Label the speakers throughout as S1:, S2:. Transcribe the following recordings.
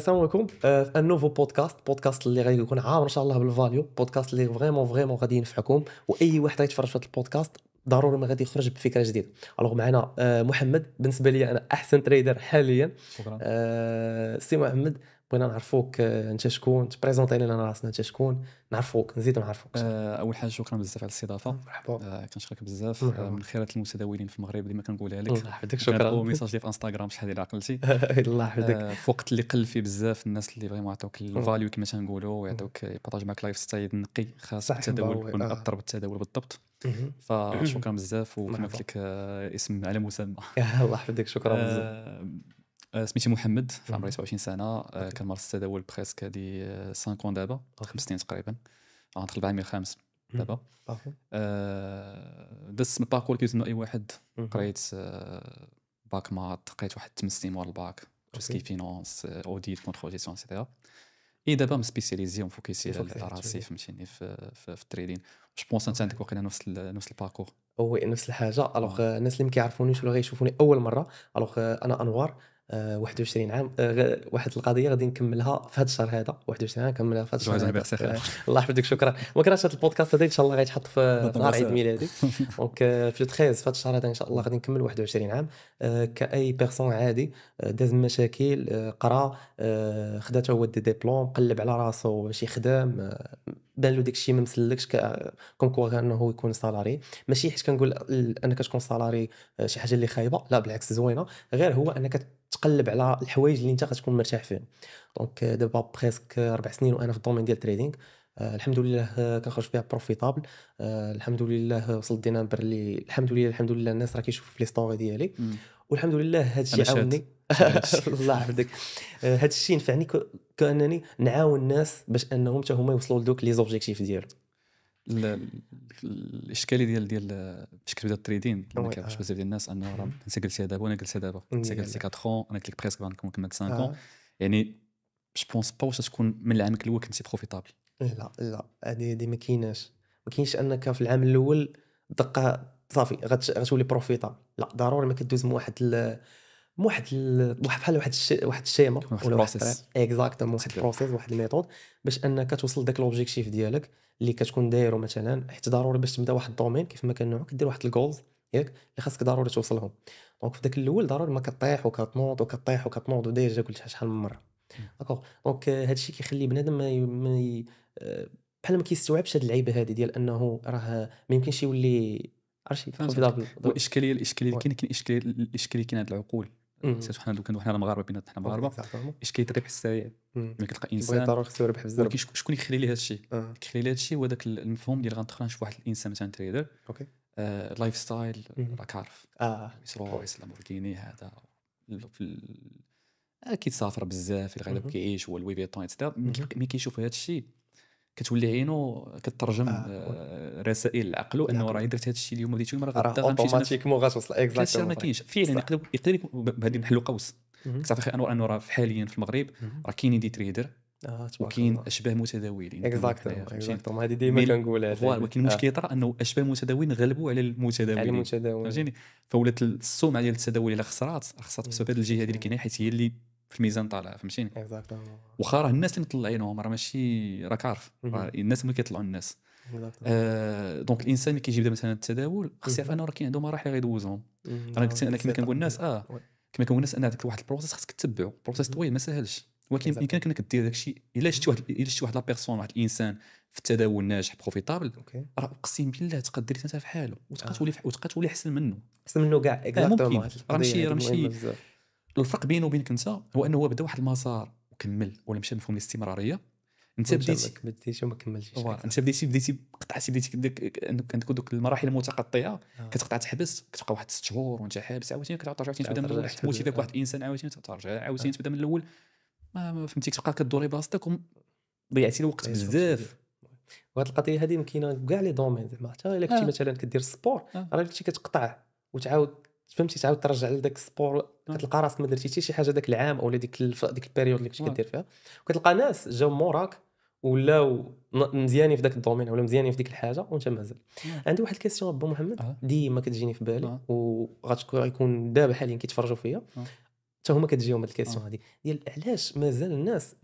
S1: السلام عليكم ان نوفو بودكاست اللي غادي يكون عامر ان شاء الله بالفاليو بودكاست اللي فريمون غادي ينفعكم واي واحد غيتفرج في هذا البودكاست ضروري ما غادي يخرج بفكره جديده. الوغ معنا محمد، بالنسبه لي انا احسن تريدر حاليا.
S2: شكرا.
S1: سي محمد، بغينا نعرفوك انت شكون، تبريزونتي لنا راسنا انت شكون، نعرفوك نزيدو نعرفوك.
S2: اول حاجه شكرا بزاف على الاستضافه.
S1: مرحبا.
S2: كنشكرك بزاف
S1: مرحبا.
S2: من خيرات المتداولين في المغرب ديما كنقولها لك.
S1: الله يحفظك،
S2: كانت
S1: شكرا.
S2: اول ميساج ديال في انستغرام شحال ديال عقلتي.
S1: الله يحفظك.
S2: في وقت اللي قل فيه بزاف الناس اللي فريمون عطوك الفاليو كما تنقولوا ويعطوك يبارطاج معك لايف ستايل نقي خاص
S1: صح
S2: بالتداول
S1: باوي.
S2: يكون اثر بالتداول بالضبط. فشكرا بزاف وكما
S1: مرحبا.
S2: قلت لك اسم على مسمى.
S1: الله يحفظك، شكرا بزاف.
S2: سميتي محمد، في عمري 27 سنه. كنمارس التداول بريسك هادي 5 عام دابا،
S1: أوكي.
S2: 5 سنين تقريبا. غندخل بعامي الخامس دابا.
S1: صافي.
S2: دزت من الباركور كيف انه اي واحد.
S1: مهم.
S2: قريت باك مات، قريت واحد 8 سنين ورا الباك، تو سكي
S1: أوكي.
S2: فينونس اوديت كونترول جيستيون اكسيتيرا. اي دابا مسبيسياليزي ومفوكسي على
S1: مفوكسي على
S2: راسي
S1: التريدين.
S2: فهمتيني في التريدين. جو بونس انت عندك واقيلا نفس الباركور.
S1: هو نفس الحاجه. الوغ الناس اللي ما كيعرفونيش ولا غيشوفوني اول مره، الوغ انا انوار، 21 عام. واحد القضيه غادي نكملها في هذا الشهر هذا، 21 عام نكملها في هذا الشهر
S2: جوز
S1: هذا.
S2: انيفرسير.
S1: الله يحفظك، شكرا. ما كرهتش هذا البودكاست هذا، ان شاء الله غيتحط في نهار عيد ميلادي. دونك في 13 في هذا الشهر هذا ان شاء الله غادي نكمل 21 عام. كاي بيرسون عادي، داز مشاكل، قرا، خدا هو دي ديبلوم، قلب على راسو باش يخدم، بان له داكشي ما مسلكش، كوم كوا انه يكون سالاري. ماشي حيت كنقول انك تكون سالاري شي حاجه اللي خايبه، لا بالعكس زوينه، غير هو انك تقلب على الحوايج اللي انت غتكون مرتاح فيهم. دونك دابا بريسك 4 سنين وانا في الدومين ديال التريدينغ. الحمد لله كنخرج فيها بروفيتابل. الحمد لله وصلت دي نمبر اللي الحمد لله الناس راه كيشوفوا في لي ستوري ديالي، والحمد لله هذا الشيء
S2: انا شاد
S1: عاوني. الله يحفظك. هذا الشيء نفعني كانني نعاون الناس باش انهم حتى هما يوصلوا لدوك لي زوبجيكتيف ديالهم.
S2: الاشكاليه ديال باش كتبدا التريدين ما
S1: وي.
S2: كيعرفش بزاف ديال الناس انه راه انت جلسي دابا وانا جلسه دابا، انت جلسي 4 انا قلت لك بريسك غنكون كملت 5 يعني جو بونس با واش تكون من العام الاول كنتي بروفيتابل.
S1: لا لا، هذه ما كايناش. ما كاينش انك في العام الاول دقه صافي غتولي بروفيتا. لا، ضروري ما كدوز من واحد بحال واحد الشيما
S2: واحد
S1: ولا واحد
S2: البروسيس.
S1: الطريق اكزاكتومون، واحد
S2: تبدا.
S1: البروسيس، واحد الميثود باش انك توصل داك لوبجيكتيف ديالك اللي كتكون دايرو. مثلا حيت ضروري باش تبدا واحد الدومين كيف ما كنوعو كدير واحد الجولز ياك اللي خاصك ضروري توصلهم. دونك في داك الاول ضروري ما كطيح وكتنوض وكطيح وكتنوض، وديجا قلتها شحال من مره. داكوغ. دونك هادشي كيخلي بنادم بحال ما كيستوعبش هاد اللعيبه هادي ديال انه راه ما يمكنش يولي عرفتي بروفيتابل.
S2: والاشكاليه اللي كاين الاشكاليه كاين عند العقول. سيرتو حنا دوك حنا المغاربه بيناتنا حنا المغاربه
S1: اكزاكتومون.
S2: اشكاليه الربح السريع. ملي كتلقى
S1: كيبغي
S2: انسان
S1: ضروري خصو يربح بزاف.
S2: ولكن شكون يخلي ليه هذا الشيء؟
S1: اه.
S2: كيخلي ليه هذا الشيء هو داك المفهوم ديال غندخل نشوف واحد الانسان مثلا تريدر
S1: اوكي.
S2: لايف ستايل
S1: مهم.
S2: راك عارف
S1: اه.
S2: رويس رويس لامبورغيني هذا كيتسافر بزاف الغالب
S1: مهم.
S2: كيعيش هو لوي فيتون اكسترا.
S1: مهم.
S2: ملي كيشوف هذا الشيء كتولي عينو كترجم رسائل لعقله انه راه درت هذا الشيء اليوم بديت المره
S1: راه
S2: غدا غنمشي انا
S1: اوتوماتيكمون غتوصل
S2: كاين شي
S1: اكزاكتومون.
S2: ما كاينش فعلا يقدر يكون بهذه محل قوس. كتعرف اخي انور انه راه حاليا في المغرب راه كاينين دي تريدر
S1: اه تبارك
S2: وكاين
S1: الله.
S2: اشباه متداولين
S1: اكزاكتومون هذه ديما
S2: مي
S1: كنقولها
S2: فوالا ولكن المشكل طرا انه اشباه المتداولين غلبوا على
S1: على
S2: المتداولين
S1: المتداول.
S2: فهمتيني. فولات السمعه ديال التداول الا خسرات بسبب هذه الجهه اللي كاينه حيت هي اللي في الميزان طالعه فهمتيني.
S1: اكزاكتومون.
S2: واخا راه الناس اللي مطلعينهم راه ماشي راك عارف راه الناس اللي كيطلعوا الناس. دونك الانسان اللي كيجي يبدا مثلا التداول خص يعرف انه راه كاين عنده مراحل غيدوزهم. انا كما كنقول الناس كما كنقول الناس ان هذاك واحد البروسيس خصك تتبعه. بروسيس طويل ما ساهلش ولكن يمكنك انك دير داك الشيء. الا شتي واحد لا بيرسون واحد الانسان في التداول ناجح بروفيتابل راه اقسم بالله تقدر دير انت في حاله وتبقى تولي احسن منه.
S1: احسن منه كاع اكزاكتومون.
S2: ممكن راه ماشي الفرق بينه وبينك انت هو انه هو بدا واحد المسار وكمل ولا مشى مفهوم الاستمراريه. انت
S1: بديتي وما كملتيش.
S2: انت بديتي قطعتي كنت دوك المراحل المتقطعه كتقطع تحبس كتبقى واحد 6 شهور وانت حابس عاوتاني كترجع تبدا من الاول تموتي داك واحد الانسان عاوتاني ترجع عاوتاني تبدا من الاول. ما فهمتي تبقى كدوري بلاصتك وضيعتي الوقت بزاف.
S1: وهاد القضيه هذه ممكنه كاع لي دومين زعما حتى الا كنتي مثلا كدير السبور راه كنتي كتقطع وتعاود فهمتي تعاود ترجع لذاك السبور كتلقى راسك ما درتي حتى شي حاجه داك العام اولا ديك البيريود اللي كنتي كدير فيها وكتلقى ناس جاو موراك ولاو مزيانين في ذاك الدومين ولا مزيانين في ديك الحاجه وانت مازال. عندي واحد الكيسيون با محمد ديما كتجيني في بالي وغتكون دابا حاليا كيتفرجوا فيا. حتى هما كتجيهم هاد الكيسيون هادي ديال علاش مازال الناس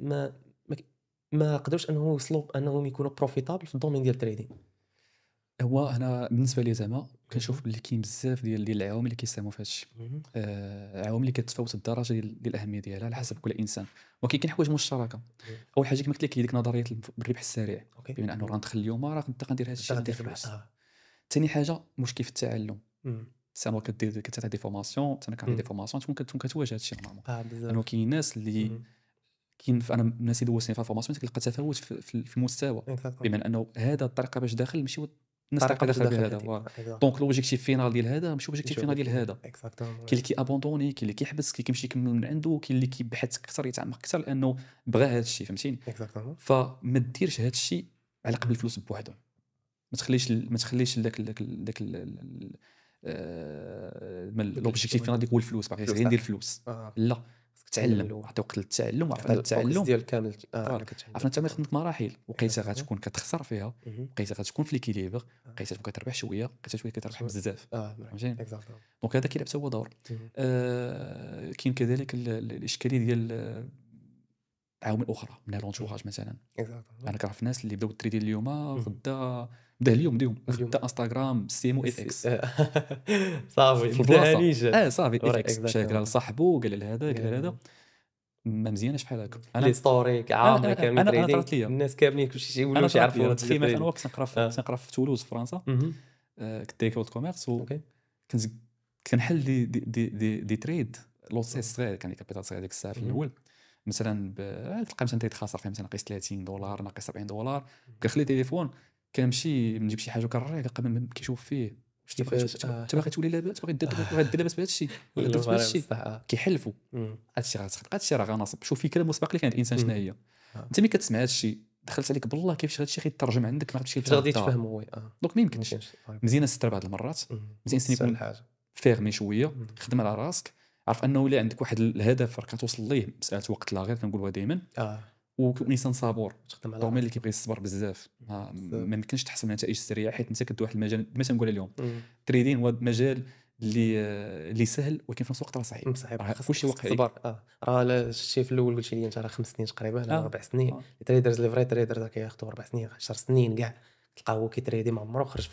S1: ما قدروش انه يوصلوا انهم يكونوا بروفيتابل في الدومين ديال التريدين.
S2: هو انا بالنسبه لي زعما كنشوف باللي كاين بزاف ديال العوامل اللي كيساهموا في هذا الشيء. عوامل اللي كتفاوت الدرجه ديال الاهميه ديالها على حسب كل انسان، ولكن كاين حوايج مشتركه. اول حاجه كما قلت لك هي ديك نظريه الربح السريع، بما انه غندخل اليوم راه غندير هذا الشيء غندير فلوس. ثاني حاجه مشكل في التعلم. سواء كدير دي فورماسيون، انا كندير دي فورماسيون تكون كتواجه هذا الشيء نورمال. لانه كاين ناس اللي كاين انا الناس اللي دوزتني في الفورماسيون كنلقى تفاوت في المستوى، بما انه هذا الطريقه باش داخل ماشي الناس الطريقه داخل بهذا. دونك لوجيكتيف فينال ديال هذا ماشي اوبجيكتيف فينال ديال هذا. كاين اللي كيابوندوني، كاين اللي كيحبس، كيمشي يكمل من عنده، كاين اللي كيبحث اكثر يتعمق اكثر لانه بغى هذا الشيء. فهمتيني؟ فما ديرش هذا الشيء على قبل الفلوس بوحده. ما تخليش داك لوبجيكتيف فينال ديك هو الفلوس، باغي غير ندير الفلوس. لا، تعلم، عطي وقت للتعلم وعرف التعلم
S1: ديال كامل.
S2: عرفنا انت خدمت مراحل، وقيته غتكون كتخسر فيها، وقيته غتكون في ليكيليبر، قيته تكون كتربح شويه، قيته شويه كتربح بزاف. فهمتيني؟ دونك هذا كيلعب هو دور. كاين كذلك الاشكاليه ديال عوامل اخرى من لونتوراج. مثلا انا كنعرف ناس اللي بداو التريدين اليوم، غدا بدا اليوم غدا انستغرام سيمو اف اكس
S1: صافي بدا
S2: صافي اف اكس مشى قال لصاحبو قال هذا قال هذا ما مزيانش بحال هكا.
S1: انا ليستوريك عامر كامل تريدين، الناس كاملين كلشي يولوا يعرفوا.
S2: تخيل مثلا وقت كنقرا في تولوز فرنسا، كنت ديكور كوميرس، كنت كنحل دي تريد لوسيس صغير، كان كابيتال صغير ديك الساعه في الاول. مثلا تلقى مثلا تريد خاسر فيه مثلا ناقص $30 ناقص $70، كنخلي تليفون كنمشي نجيب شي حاجه وكنريق قبل كيشوف فيه انت باغي تولي لاباس، باغي دير لاباس بهذا الشيء ولا درت بهذا الشيء، كيحلفوا هذا الشيء غتسقط، هذا الشيء راه غنصب. شوف فكره مسبق اللي كان الانسان شنو هي. انت ملي كتسمع هذا الشيء دخلت عليك بالله كيفاش هذا الشيء غيترجم عندك، ما غاديش
S1: غادي تفهموا.
S2: دونك ما يمكنش. مزيان الستر بعض المرات، مزيان يكون فيرمي شويه، خدم على راسك، عرف انه الا عندك واحد الهدف راك توصل ليه، مساله وقت لا غير كنقولوها دائما. وانسان صبور، دومين اللي كيبغي يصبر بزاف. ما يمكنش تحصل نتائج سريعه، حيت انت كدوي واحد المجال مثلا نقول اليوم تريدين هو مجال اللي سهل، ولكن في نفس الوقت راه صعيب. كلشي واقعي.
S1: صبر راه شتي في الاول قلت لي انت راه 5 سنين تقريبا، 4 سنين. التريدرز لي فري تريدرز كياخذوا 4 سنين 10 سنين كاع، تلقاه هو كيتريدي ما عمره خرج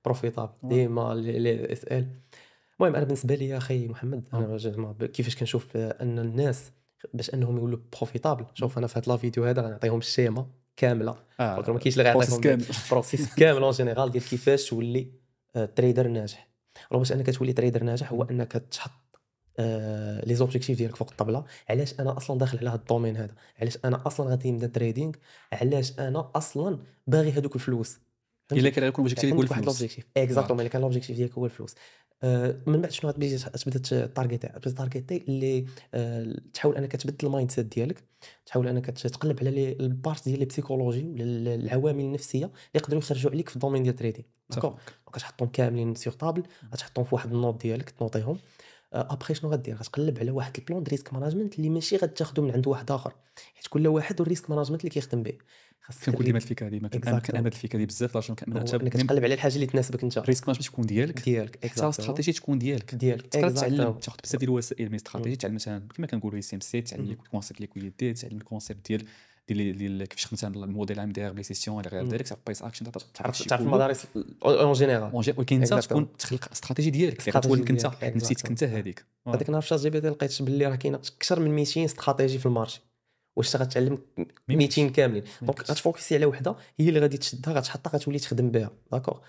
S1: بروفيتابل ديما لي اس ال. المهم انا بالنسبه لي يا اخي محمد، انا كيفاش كنشوف ان الناس باش انهم يولوا بروفيتابل. شوف انا في هذا الفيديو هذا غنعطيهم الشيمه كامله، ما كاينش اللي غيعطيهم بروسيس كامل اون جينيرال ديال كيفاش تولي تريدر ناجح. راه باش انك تولي تريدر ناجح هو انك تحط لي زوبجيكتيف ديالك فوق الطبله. علاش انا اصلا داخل على هذا الدومين هذا، علاش انا اصلا غادي نبدا تريدينغ، علاش انا اصلا باغي هذوك الفلوس.
S2: الا كان يكون اوبجيكتيف يقول
S1: الفلوس اكزاكتومون، الا كان لوبجيكتيف ديالك هو الفلوس. من بعد شنو تبدا تارغيتي اللي تحاول انك تبدل المايند سيت ديالك، تحاول انك تقلب على البارت ديال البسيكولوجي ولا العوامل النفسيه اللي يقدروا يخرجوا عليك في الدومين ديال التريدين. داكور، كتحطهم كاملين سيغ طابل، غتحطهم في واحد النوت ديالك تنوطيهم. ابخي شنو غدير؟ غتقلب على واحد البلان ريسك ماناجمنت اللي ماشي غتاخذو من عند واحد اخر، حيت كل واحد والريسك ماناجمنت اللي كيخدم به.
S2: كنقول ديما الفكره هذه، ما كنامن الفكره هذه بزاف، عشان
S1: انك تقلب على الحاجه اللي تناسبك انت.
S2: الريسك مانجمنت تكون ديالك حتى استراتيجي تكون ديالك. تقدر تعلم، تاخذ بزاف ديال الوسائل من استراتيجي، تعلم مثلا كما كنقولوا سي ام سي، تعلم الكونسيبت ليكويديتي، تعلم الكونسيبت ديال كيفاش مثلا الموديل ام دي ار بي سيسيون الى غير ذلك، تعرف بايس اكشن، تعرف المدارس
S1: اون جينيرال.
S2: ولكن انت تكون تخلق استراتيجي ديالك اللي غتولك انت نسيتك انت هذيك.
S1: هذيك نعرف شات جي بي تي لقيت باللي راه كاينه اكثر من 200 استراتيجي في المارشي. واش غتعلم 200 كاملين؟ دونك غتفوكسي على وحده هي اللي غادي تشدها، غتحطها، غتولي تخدم بها. داكور،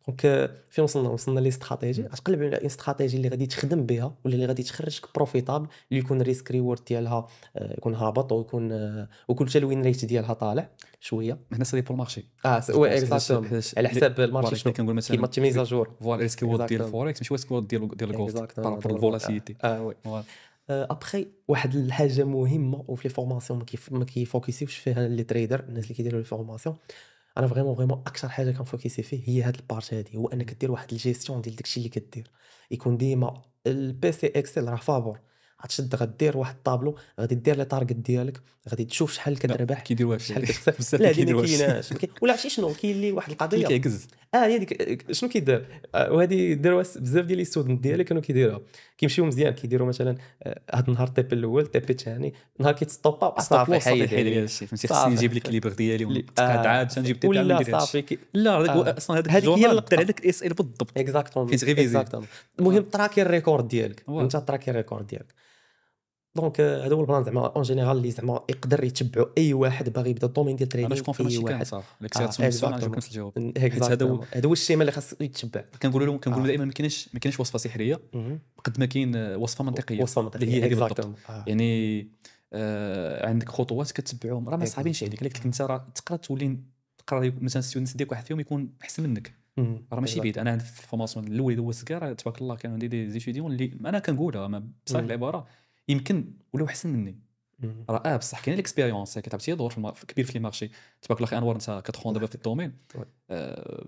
S1: دونك فين وصلنا لي استراتيجي. غتقلب على استراتيجي اللي غادي تخدم بها ولا اللي غادي تخرجك بروفيتابل، اللي يكون الريسك ريورد ديالها يكون هابط، ويكون حتى الوين ريت ديالها طالع شويه.
S2: هنا سي بور مارشي
S1: وي اكزاكتومون على حساب المارشي. شنو
S2: كنقول مثلا
S1: كيما تيميزا جور
S2: فوالا ريسك ريورد ديال الفوركس ماشي ريسك ريورد ديال الجولد بارابور الفولاتيليتي.
S1: وي ابخي واحد الحاجه مهمه وفي لي فورماسيون ما كيفوكسيوش فيها لي تريدر، الناس اللي كيديروا لي فورماسيون. انا فريمون اكثر حاجه كنفوكسي فيه هي هاد البارت هادي، هو انك دير واحد الجيستيون ديال داكشي اللي كدير. يكون ديما البي سي اكسل راه فابور، غتشد غدير واحد الطابلو، غادي دير لي تارغت ديالك، غادي تشوف شحال كتربح،
S2: كيدير
S1: شحال كتخسر. لا هذه ما كايناش. ولا عرفتي شنو كاين لي واحد القضيه
S2: كيعكز.
S1: هي ديك شنو كيدير، وهذه داروها بزاف ديال لي ستودنت ديالي كانوا كيديروها. كيمشيو مزيان كيديروا مثلا هذا النهار التيب الاول التيب الثاني نهار كيتستوبا
S2: صافي حيد هذا الشيء فهمتي خصني نجيب لك الليبر ديالي ونتقاد عاد تنجيب التيب تاعي
S1: ولا صافي
S2: لا هذاك اصلا هذاك الجورنال دار هذاك الاس ال بالضبط
S1: اكزاكتومون
S2: فين تغيفيزي
S1: المهم تراكي الريكورد ديالك انت تراكي الريكورد ديالك دونك هذا هو البلان زعما اون جينيرال اللي زعما يقدر يتبعوا اي واحد باغي يبدا الدومين ديال
S2: انا
S1: التريدينغ
S2: شكون
S1: اي
S2: فماشي كان
S1: واحد
S2: صح لك سيرتون نعجبك نفس الجواب
S1: هذا هو الشيء اللي خاص يتبع
S2: كنقولوا دائما ما كاينش وصفه سحريه قد ما كاين وصفه منطقيه اللي هي هذه بالضبط يعني عندك خطوات كتبعهم راه ما صعيبينش عليك لكن انت راه تقرا تولي تقرا مثلا ستودنت ديالك واحد فيهم يكون احسن منك راه ماشي بعيد انا في الفورماسيون الاول هو السكار تبارك الله كان عندي دي زيتيديون اللي انا كنقولها بصح العباره يمكن ولاو احسن مني راه بصح كاين الاكسبيريونس كتعطي دور كبير في المارشي تبارك الله اخي انوار انت كتخون دابا في الدومين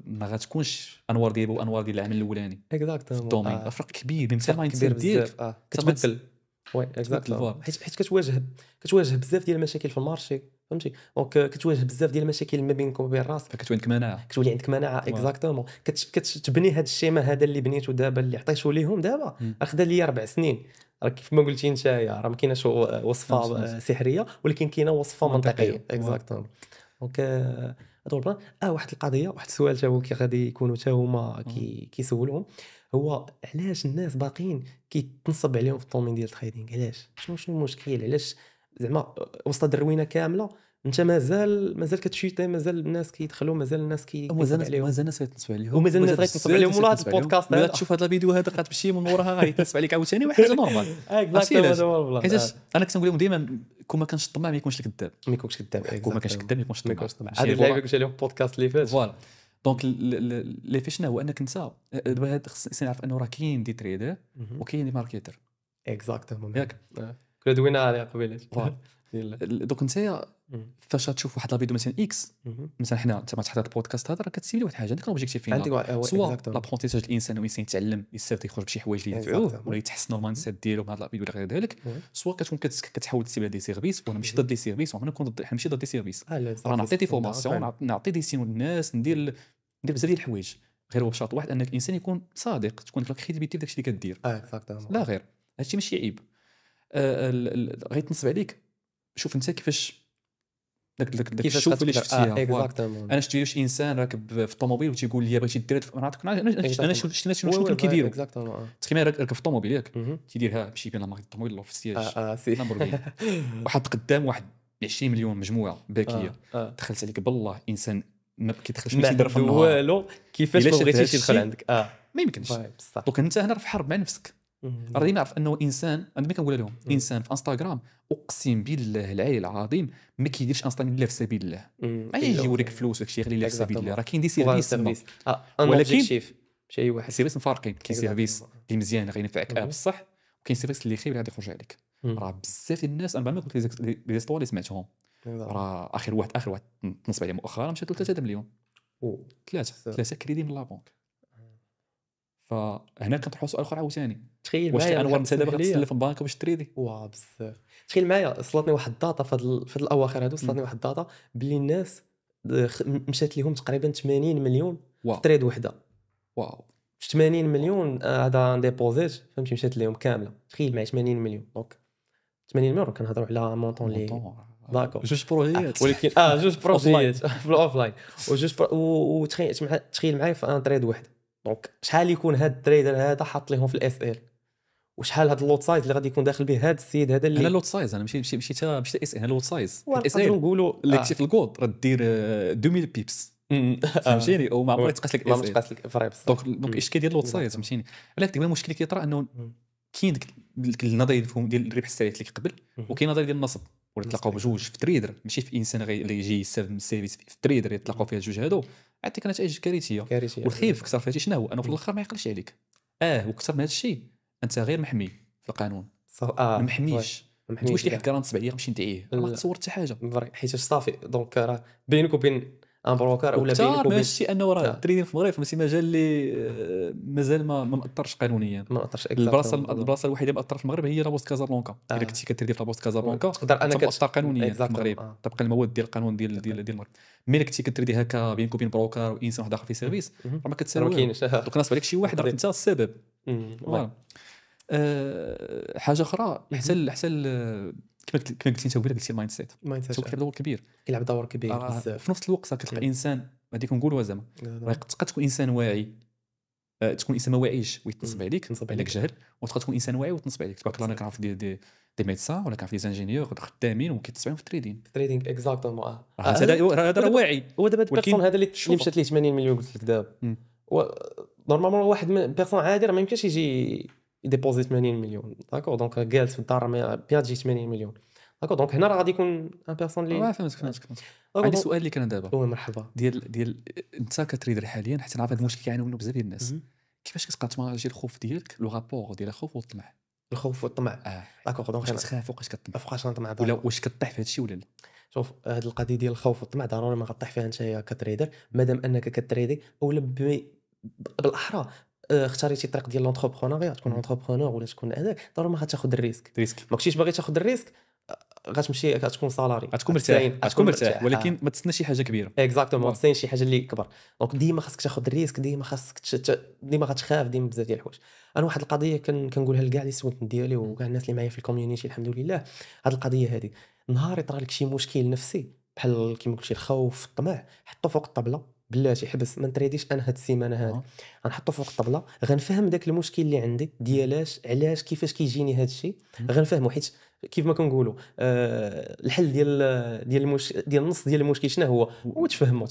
S2: ما غاتكونش انوار ديال وانوار ديال العام الاولاني في الدومين فرق كبير من المايند سيت ديالك
S1: كتبدل وي اكزاكتلي حيت كتواجه بزاف ديال المشاكل في المارشي فهمتي دونك كتواجه بزاف ديال المشاكل ما بينك وبين راسك كتولي عندك مناعه اكزاكتومون كتبني هذا الشيما هذا اللي بنيته دابا اللي عطيته ليهم دابا خدا لي 4 سنين راه كيف ما قلتي انت راه ما كايناش وصفه سحريه ولكن كاينه وصفه منطقيه اكزاكتومون دونك هذا هو البلان واحد القضيه واحد السؤال حتى هو كي غادي يكونوا حتى هما كيسولوهم هو علاش الناس باقيين كيتنصب عليهم في الدومين ديال التريدينغ علاش شنو المشكل علاش زعما وسط الدروينه كامله انت مازال كتشيتي مازال الناس كيدخلوا مازال الناس
S2: مازال الناس كيتنصب عليهم
S1: ومازال الناس غيتنصب عليهم ولا هذا البودكاست
S2: هذا تشوف هذا الفيديو هذا غتمشي من وراها غيتنصب عليك عاوتاني واحد حاجه نورمال حيت انا كنقول لهم ديما كون ما كانش طماع ما يكونش الكذاب
S1: ما يكونش كذاب
S2: كون ما كانش كذاب ما يكونش طماع
S1: هذا اللي قلت لهم البودكاست اللي فات
S2: فوالا دونك اللي فاش هو انك انت دابا هذا خصني نعرف انه راه كاين دي تريدر وكاين دي ماركتر
S1: اكزاكتومون
S2: ياك
S1: كنا دوينا عليها قبيله
S2: دوك انت فاش تشوف واحد الفيديو مثلا اكس مثلا حنا انت ما تحضر البودكاست هذا راه كتسيب واحد الحاجه عندك لوبجيكتيف فينا سواء لابرونتيساج الانسان والانسان يتعلم يستافد يخرج بشي حوايج اللي ينفعوه ولا يتحسنوا المايند سيت ديالو بهذا الفيديو ولا غير ذلك سواء كتكون كتحاول تسيب دي سيرفيس وانا ماشي ضد لي سيرفيس وانا كنت ضد ماشي ضد لي سيرفيس راه نعطي دي فورماسيون نعطي دي سينو للناس ندير بزاف ديال الحوايج غير هو بشرط واحد انك الانسان يكون صادق تكون لك كريديبيتي في داكشي اللي كدير لا غير هادشي ماشي عيب غيتنصب عليك شوف انت كيفاش داك الشوف اللي شفتيها انا شفت واش انسان راكب في الطوموبيل وتيقول لي بغيتي دير انا شفت الناس شنو كيديروا تخيل راكب في الطوموبيل ياك تيديرها بشي بين لا الطوموبيل في السياج لامبورغيني واحد قدام واحد 20 مليون مجموعه باكيه دخلت عليك بالله انسان ما كيدخلش ما يدير في النهار
S1: والو كيفاش بغيتي تدخل عندك
S2: ما يمكنش دونك انت هنا في حرب مع نفسك راه ديما عرف انه انسان انا ما كنقول لهم انسان في انستغرام اقسم بالله العلي العظيم ما كيديرش انستغرام الا في سبيل الله ما يجي يوريك فلوس وداكشي غير الا في سبيل الله راه كاين دي سيرفيس
S1: ولكن شي واحد
S2: سيرفيس مفارقين كاين سيرفيس اللي مزيان غينفعك بصح وكاين سيرفيس اللي خايب غادي يخرج عليك راه بزاف ديال الناس انا ما قلت لي ستوري اللي سمعتهم راه اخر واحد تنصب عليه مؤخرا مشى 3 مليون ثلاثه كريدي من لابونك فهنا كنطرحوا سؤال اخر عاوتاني
S1: تخيل
S2: معايا انا انت دابا غتسلف في البنك باش تريدي
S1: بزاف تخيل معايا وصلتني واحد الداتا في هاد الاواخر هادو وصلتني واحد الداتا باللي الناس مشات لهم تقريبا 80 مليون في تريد وحده 80 مليون هذا ديبوزيت فهمتي مشات لهم كامله تخيل معايا 80 مليون دونك 80 مليون كنهضروا على مونطون لي داكور
S2: جوج بروجيات
S1: ولكن جوج بروجيات في الاوفلاين تخيل معايا في ان تريد واحد دونك شحال يكون هاد التريدر هذا حاط لهم في الاس ال وشحال هاد اللوت سايز اللي غادي يكون داخل به هاد السيد هذا اللي
S2: انا لوت سايز انا ماشي اس ان لوت سايز
S1: الاس ال نقولوا
S2: اللي كتشوف الكود راه دير 2000 بيبس فهمتيني وما عمرها تقاس لك
S1: اس ال
S2: دونك الاشكال ديال لوت سايز فهمتيني ولكن دابا المشكل كيطرا انه كاين ديك النظريه ديال الربح السريع اللي قبل وكاين نظريه ديال النصب ولا تلاقاو بجوج في تريدر ماشي في انسان اللي يجي يستافد من السيرفيس في تريدر يتلاقاو فيها الجوج هادو عطيك نتائج كارثيه والخير في كثر فيها شنو هو انه في الاخر ما يقلش عليك وكثر من هذا الشيء انت غير محمي في القانون ما محميش ما تقولش لي حد كان نصب عليا غنمشي ندعيه ما تصور حتى حاجه
S1: حيت صافي دونك راه بينك وبين ان بروكر ولا بينك وبين
S2: ماشي انه راه التريدين في المغرب ماشي مجال اللي مازال ما مأثرش قانونيا البلاصه الوحيده مأثره في المغرب هي لابوست كازابلانكا الا كنتي كتريدي في لابوست كازابلانكا
S1: تقدر انك
S2: تأثر قانونيا في المغرب طبقا المواد ديال القانون ديال المغرب ملي كنتي كتريدي هكا بينك وبين بروكر وانسان واحد اخر في سيرفيس راه ما كتساويش دونك ناصب عليك شي واحد راه انت السبب حاجه اخرى حتى كما قلتي انت قبيله، قلتي المايند سيت كيلعب دور كبير،
S1: كيلعب دور كبير بزاف.
S2: في نفس الوقت كتلقى انسان غادي نقولوا زعما تبقى تكون انسان واعي، تكون انسان ما واعيش ويتنصب عليك عليك جهل، وتبقى تكون انسان واعي وتنصب عليك. تبارك الله انا كنعرف دي ميدسان ولا كنعرف دي زانجينيور خدامين وكيتصبعوا في التريدينغ اكزاكتومون. هذا راه واعي.
S1: هو دابا البيرسون هذا اللي مشات ليه 80 مليون قلت لك دابا، نورمالمون واحد بيرسون عادي راه ما يمكنش يجي يديبوزي 80 مليون داكور. دونك جالس في الدار بيان تجي 80 مليون داكور. دونك هنا راه غادي يكون ان بيرسون اللي
S2: فهمتك. عندي سؤال اللي كان دابا
S1: مرحبا
S2: ديال انت كتريدر حاليا، حتى نعرف هذا المشكل كيعانيو منه بزاف ديال الناس. كيفاش كتبقى تمانجي الخوف ديالك، لو رابور ديال الخوف والطمع؟
S1: الخوف والطمع
S2: داكور. دونك واش كتخاف وفاش كطمع،
S1: فوقاش نطمع
S2: ولا واش كطيح في هذا الشيء ولا لا؟
S1: شوف هذه القضيه ديال الخوف والطمع ضروري ما غطيح فيها نتايا كتريدر، مادام انك كتريدي اولا بالاحرى اختاريتي الطريق ديال لونتربرونيا، تكون اونتربرونور ولا تكون هذاك، ضروري ما غاتاخذ الريسك. ما كنتيش باغي تاخذ الريسك غتمشي غتكون سالاري،
S2: غتكون مرتاح ولكن ما تستناش شي حاجه كبيره.
S1: اكزاكتومون ما تستناش شي حاجه اللي كبر. دونك ديما خاصك تاخذ الريسك، ديما خاصك ديما غتخاف ديما بزاف ديال الحوايج. انا واحد القضيه كنقولها لكاع لي سوت ديالي وكاع الناس اللي معايا في الكوميونيتي الحمد لله. هذه القضيه هذه نهار يطرى لك شي مشكل نفسي بحال كيما قلتي الخوف الطمع، حطو فوق الطبله بلاتي حبس ما نتريديش انا هاد السيمانه هذه، غنحطو فوق الطبله غنفهم داك المشكل اللي عندي ديالاش علاش كيفاش كيجيني هاد الشيء، غنفهمو حيت كيف ما كنقولوا الحل ديال النص ديال المشكل شنو هو تفهمو.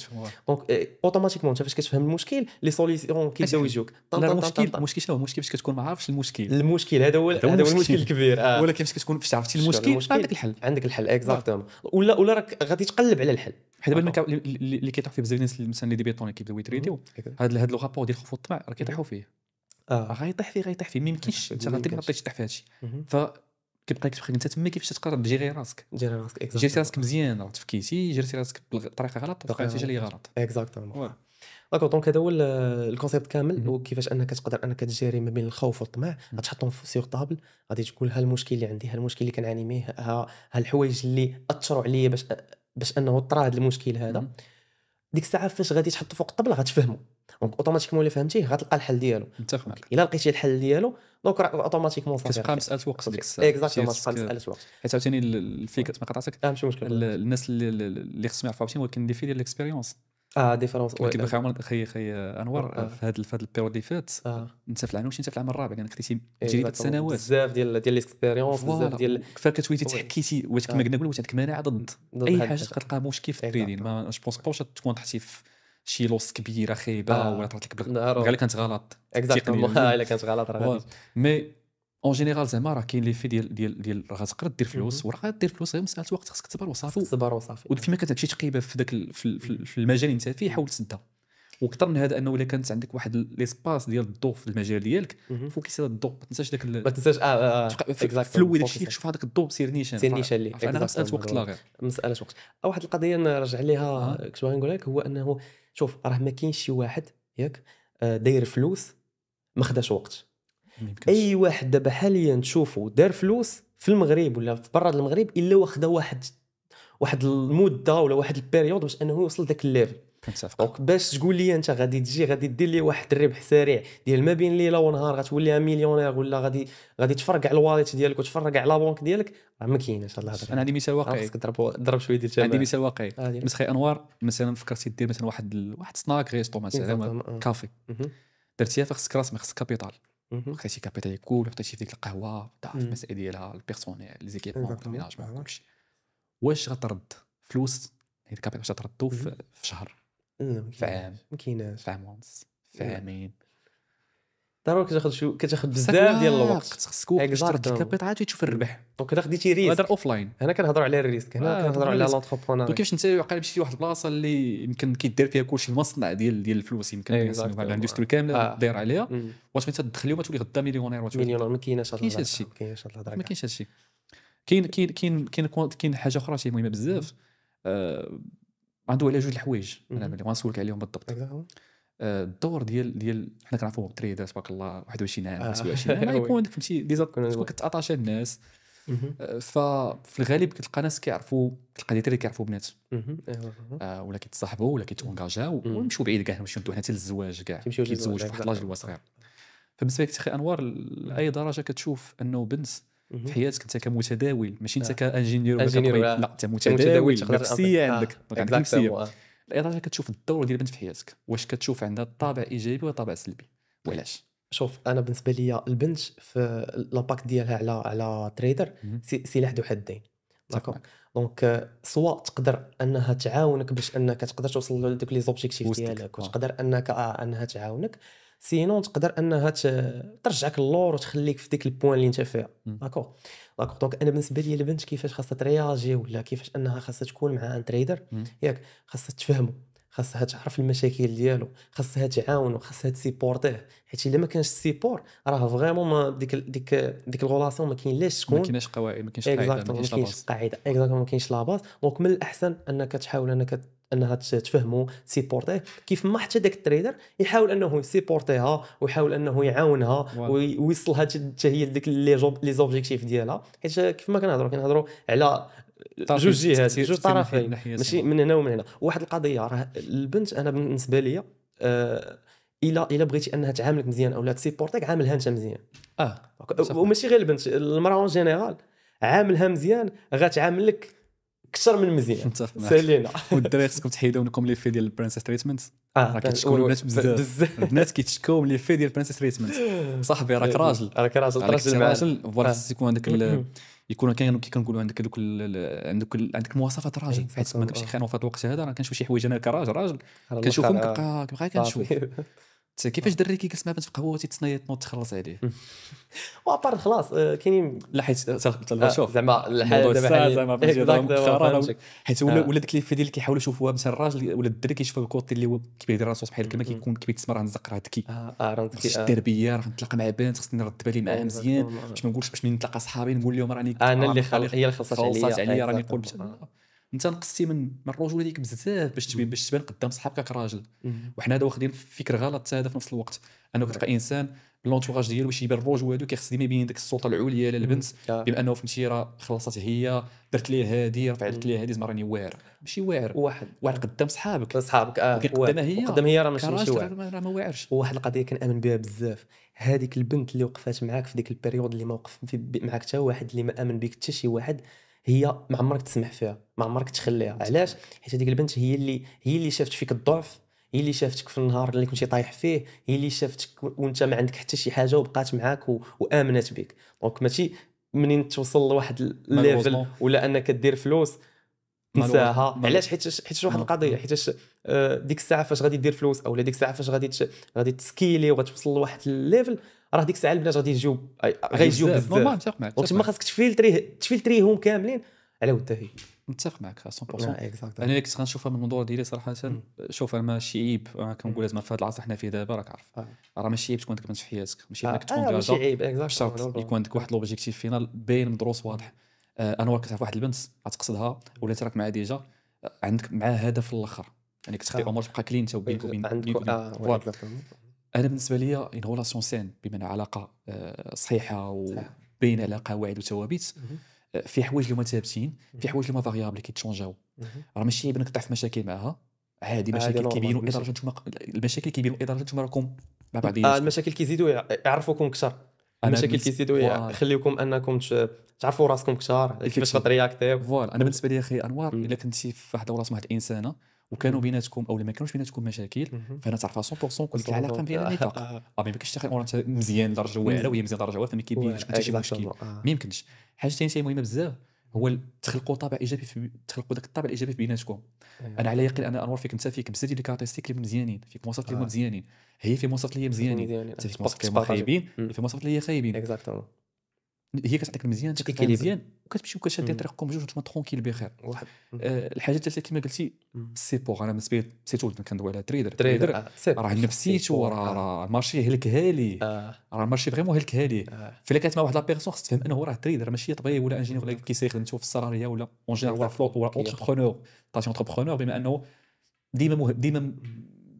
S1: دونك اوتوماتيكمون انت فاش كتفهم المشكل لي سوليسيون كيبداو يجوك.
S2: المشكل شنو هو؟ المشكل فاش كتكون ما عارفش المشكل
S1: هذا هو المشكل الكبير.
S2: ولكن فاش كتكون فاش عرفتي المشكل
S1: عندك الحل اكزاكتومون. ولا راك غادي تقلب على الحل.
S2: حيت دابا اللي كيطيحوا فيه بزاف الناس مثلا اللي ديبيطون كيبداو يتريديو هذا لو رابور ديال الخوف والطمع راه كيطيحوا فيه. غيطيح فيه ما يمكنش انت غادي ما تطيحش في هذا الشيء. كيبقى انت تما كيفاش تقرر تجيري راسك جيري راسك مزيان، راه تفكيتي جيري راسك بطريقه غلط تلقى النتيجه اللي غلط.
S1: اكزاكتومون داكور. دونك هذا هو الكونسيبت كامل، وكيفاش انك تقدر انك تجيري ما بين الخوف والطمع. غتحطهم سيغ طابل، غادي تقول ها المشكل اللي عندي، ها المشكل اللي كنعاني منه، ها الحوايج اللي اثروا عليا باش انه طرا هذا المشكل هذا. ديك الساعه فاش غادي تحط فوق الطبله غتفهموا. دونك اوتوماتيكمون الا فهمتيه غتلقى الحل ديالو.
S2: متفق معك.
S1: الا لقيتي الحل ديالو دونك اوتوماتيكمون صافي
S2: كتبقى مساله وقت ديك الساعه.
S1: اكزاكتومون مساله وقت.
S2: حيت عاوتاني الفكره ما قطعتك
S1: ماشي مشكل.
S2: الناس اللي خصهم يعرفوا عاوتاني ولكن دي في ديال الاكسبيريونس
S1: ديفيرونس.
S2: كيبقى خي انور في هذا البيريود اللي فات انت في العام واش انت في العام الرابع لان خديتي تجربه سنوات
S1: بزاف ديال الاكسبيريونس بزاف ديال
S2: كيفاش كتولي تحكيتي واش كما قلنا واش عندك مناعه ضد اي حاجه تلقى مشكل في التريدين. ما جو بونس باش تكون تحتي في شي لوس كبيره خايبه ولا طرات لك غير كانت غلط
S1: اكزاكتومون. الا كانت غلط راه غادي
S2: مي اون جينيرال زعما راه كاين لي في ديال راه غتقدر دير فلوس وراه غادير فلوس غير مساله وقت. خاصك تصبر وصافي وفيما كتمشي تقيبه في داك في المجال اللي انت فيه حاول تسدها. وكثر من هذا انه الا كانت عندك واحد ليسباس ديال الضوء في المجال ديالك فوكسي على الضوء ما تنساش داك
S1: ما تنساش
S2: في الاول شي شوف هذاك الضوء سير نيشان
S1: ليه.
S2: انا مساله وقت لا غير
S1: مساله وقت. واحد القضيه نرجع ليها كنت باغي نقول لك هو انه شوف راه ما كاينش شي واحد ياك داير فلوس ما خداش وقت. اي واحد دابا حاليا تشوفه دار فلوس في المغرب ولا في برا المغرب الا واخده واحد المده ولا واحد البيريود باش انه يوصل داك الليفل. دونك باش تقول لي انت غادي دير لي واحد الربح سريع ديال ما بين ليله ونهار غتولي مليونير ولا غادي تفرقع الواليت ديالك وتفرقع لا بونك ديالك راه ما كاينش. الله يهضر.
S2: انا عندي مثال واقعي
S1: خاصك تضرب شويه ديال الجمال.
S2: عندي مثال واقعي مسخي انوار مثلا فكرتي دير مثلا واحد سناك ريستو مثلا كافي درتيها فخصك راس خصك كابيتال خديتي كابيتال يكول وحطيتي في ديك القهوه تعرف المسائل ديالها البيرسونيل لي زيكيبمون الميناجمون داكشي. واش غترد فلوس هاد الكابيتال واش غتردو في شهر في عام
S1: ما كايناش
S2: في عام ونص في عامين
S1: ضروري كتاخذ بزاف ديال الوقت.
S2: خصك ترد الكابيتال عاد تشوف الربح.
S1: دونك الا خديتي ريسك
S2: هذا اوفلاين
S1: هنا كنهضروا على الريسك هنا كنهضروا على لونتربرونور.
S2: دونك كيفاش انت واقيلا مشيتي لواحد البلاصه اللي يمكن كيدير فيها كلشي المصنع ديال الفلوس يمكن الاندستري كامله داير عليها واش انت تدخلي وما تولي غدا مليونير
S1: ما كاينش
S2: هادشي ما كاينش هادشي. كاين حاجه اخرى شي مهمه بزاف عنده على جوج الحوايج انا اللي غنسولك عليهم بالضبط. الدور ديال حنا كنعرفوا تريدر تبارك الله 21 عام 27 عام يكون عندك فهمتي تكون كتعطاشى الناس. ففي الغالب كتلقى ناس كيعرفوا تلقى دي تريدر كيعرفوا بنات ولا كيتصاحبوا ولا كيتونجاجاو ويمشيو بعيد كاع يمشيو حتى للزواج كاع كيتزوجوا واحد لاج صغير. فبالنسبه لك اخي انوار لاي درجه كتشوف انه بنت في حياتك انت كمتداول ماشي انت كانجينيور ولا كطبيب لا انت متداول نفسيه عندك عندك نفسيه لاي درجه كتشوف الدور ديال البنت في حياتك واش كتشوف عندها طابع ايجابي ولا طابع سلبي وعلاش
S1: شوف انا بالنسبه لي البنت في لاباك ديالها على تريدر سلاح ذو حدين داكوغ دونك سوا تقدر انها تعاونك باش انك تقدر توصل لدوك لي زوبجيكتيف ديالك وتقدر انها تعاونك سينون تقدر انها ترجعك اللور وتخليك في ديك البوين اللي انت فيها داكوغ دونك انا بالنسبه لي البنت كيفاش خاصها ترياجي ولا كيفاش انها خاصها تكون مع ان تريدر ياك خاصها تفهمه خاصها تعرف المشاكل ديالو خاصها تعاونو خاصها تسيبورتيه حيت الا ما كانش السيبور راه فريمون ديك الغولاسيون ما كاينلاش تكون
S2: ما كايناش قواعد ما كاينش قاعده
S1: ما كاينش قاعده اكزاكتومون ما كاينش لا باز دونك من الاحسن انك تحاول انها تفهمو سيبورتيه كيف ما حتى داك التريدر يحاول انه يسيبورتيها ويحاول انه يعاونها ويوصلها حتى هي لديك لي زوبجيكتيف ديالها حيت كيف ما كنهضروا على جوج جهات جوج طرفين ماشي من هنا ومن هنا واحد القضيه راه البنت انا بالنسبه لي الا بغيتي انها تعاملك مزيان او لا تسيبورتيك عاملها انت مزيان وماشي غير البنت المراه اون جينيرال عاملها مزيان غتعاملك اكثر من مزيان سالينا
S2: والدراري خصكم تحيدوا منكم لي في ديال البرنسس تريتمنت راه كتشكوا البنات بزاف البنات كيتشكوا من لي في ديال البرنسس تريتمنت صاحبي راك راجل فوالا يكون عندك يكون كنقولوا عندك دوك عندك مواصفات راجل حيت ما كنتش خاينوا في هذا الوقت هذا راه كنشوف شي حوايج انا كراجل كنشوفهم كنبقى كنشوف كيفاش دري كيجلس مع بنت في قهوه تيتصنيط نوض تخلص عليه
S1: وابار خلاص كاينين
S2: لا حيت شوف
S1: زعما الحال
S2: دابا زعما حيت ولا ديك لي في ديال كيحاولوا يشوفوها مثلا الراجل ولا الدري كيشوفوا الكوتي اللي هو كيبيدير راسو بحال كما كيكون كيتسمى راه نزق راه ذكي التربيه راه نتلاقى مع بنت خصني نرد بالي معاها مزيان باش ما نقولش باش منين نتلاقى صحابي نقول لهم راني
S1: انا اللي هي اللي خلصات
S2: عليا راني نقول انت نقصتي من الرجوله ديك بزاف باش تبان قدام صحابك كراجل وحنا هذا واخدين فكر غلط هذا في نفس الوقت انه كتلقى انسان بالونتوراج ديالو باش يبان الرجوله هذو كيخص ديما يبين ديك السلطه العليا للبنت بما انه فهمتي راه خلصات هي درت ليه هادي رفعت ليه هادي زعما راني واعر ماشي واعر واعر قدام صحابك قدام هي راه ماشي واعر راه ما واعرش
S1: واحد القضيه كنامن بها بزاف هذيك البنت اللي وقفات معاك في ديك البيريود اللي ما وقف معاك حتى واحد اللي ما امن بك حتى شي واحد هي ما عمرك تسمح فيها ما عمرك تخليها علاش حيت هذيك البنت هي اللي شافت فيك الضعف هي اللي شافتك في النهار اللي كنتي طايح فيه هي اللي شافتك وانت ما عندك حتى شي حاجه وبقات معاك وامنت بك دونك ماشي منين توصل لواحد الليفل ولا انك دير فلوس تنساها علاش حيت واحد القضيه حيت ديك الساعه فاش غادي دير فلوس او ديك الساعه فاش غادي تسكيلي وغتوصل لواحد الليفل راه ديك الساعه البنات غادي يجيو بزاف وتما خاصك تفلتريهم كاملين على ود هي
S2: متفق معك 100% انا كنت غنشوفها من المنظور ديالي صراحه شوف انا ماشي عيب كنقول لازم في هذا العصر حنا فيه دابا راك عارف راه ماشي عيب تكون عندك بنت في حياتك ماشي انك تكون
S1: ماشي عيب
S2: اكزاكتلي يكون عندك واحد لوبجيكتيف فينال باين مدروس واضح انا كتعرف واحد البنت غتقصدها ولا تراك معها ديجا عندك معها هدف في الاخر يعني كتخلي الامور تبقى كلين انت وبينك وبين انا بالنسبه لي ان ريلاسيون سين بمعنى علاقه صحيحه وبين على قواعد وثوابت في حوايج اللي هما ثابتين في حوايج اللي هما فاريابل كيتشونجاو راه ماشي عيب انك تطيح في مشاكل معها عادي مشاكل كيبينوا اي درجه نتوما المشاكل كيبينوا اي درجه نتوما راكم مع بعضياتكم
S1: المشاكل كيزيدوا يعرفوكم اكثر المشاكل كيزيدوا يخليوكم انكم تعرفوا راسكم اكثر كيفاش غترياكتيو
S2: فوالا انا بالنسبه لي اخي انوار الا كنتي في واحد الوسط واحد الانسانه وكانوا بيناتكم او ما كانوش بيناتكم مشاكل فانا تعرفها 100% كل العلاقه مزيانه نفاق ما يمكنش تاخذ انت مزيان لدرجه واعره وهي مزيان لدرجه واعره ما كيبينش حتى شي مشكل ما يمكنش حاجه ثانيه مهمه بزاف هو تخلقوا طابع ايجابي تخلقوا داك الطابع الايجابي بيناتكم انا على يقين انا انوار فيك انت فيك بزاف ديال الكاركتيرستيك اللي مزيانين فيك مواصفات اللي مزيانين هي في مواصفات اللي مزيانين انت فيك مواصفات اللي خايبين في مواصفات اللي خايبين
S1: اكزاكتومون
S2: هي كتعطيك المزيان تكتب مزيان وكتمشيو كتشادين طريقكم بجوج وانتم ترونكيل بخير
S1: واحد
S2: الحاجه الثالثه كما قلتي سيبور انا بالنسبه لي سيتو كندوي على تريدر راه نفسيتو راه المارشي هلكها لي راه المارشي فريمون هلكها لي فلا كانت مع واحد لا بيرسون خص تفهم انه راه تريدر ماشي طبيب ولا انجينيور ولا كيسيخدم في السالاريه ولا اون جينيرال فلوط ولا اونتربرونور بما انه ديما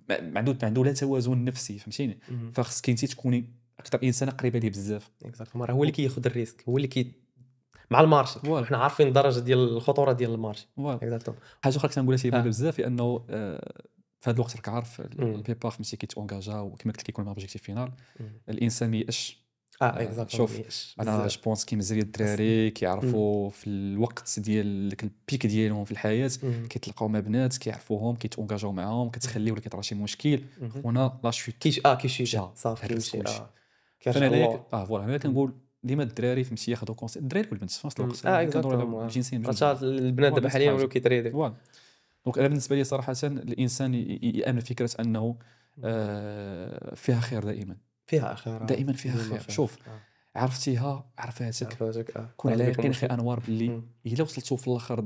S2: ما عنده لا توازن نفسي فهمتيني فخص كنتي تكوني اكثر انسانه قريبه ليه بزاف
S1: اكزاكتومون هو اللي كياخذ الريسك هو اللي مع المارشي حنا عارفين الدرجه ديال الخطوره ديال المارشي
S2: اكزاكتومون حاجه اخرى كنقولها لك بزاف لانه في هذا الوقت راك عارف البيبار فهمتي كيتونجاجا وكما قلت كيكون اوبجيكتيف فينال الانسان ما يأش. شوف انا جو بونس كي مزيان الدراري كيعرفوا في الوقت ديال داك البيك ديالهم في الحياه كيتلقاو مع بنات كيعرفوهم كيتونجاجاو معاهم كتخليه ولا كيطرا شي مشكل هنا لا شوت
S1: كيشي صافي كيمشي
S2: فانا ليك فوالا انا كنقول ديما الدراري فهمتي ياخذوا كونسيبت الدراري والبنت في نفس الوقت كنهضروا على الجنسين
S1: بجوج البنات دابا حاليا ولاو كيتريدي
S2: فوالا. دونك انا بالنسبه لي صراحه الانسان يامن فكره انه فيها خير دائما فيها خير شوف عرفتها كون على يقين اخي انوار باللي الا وصلتوا في الاخر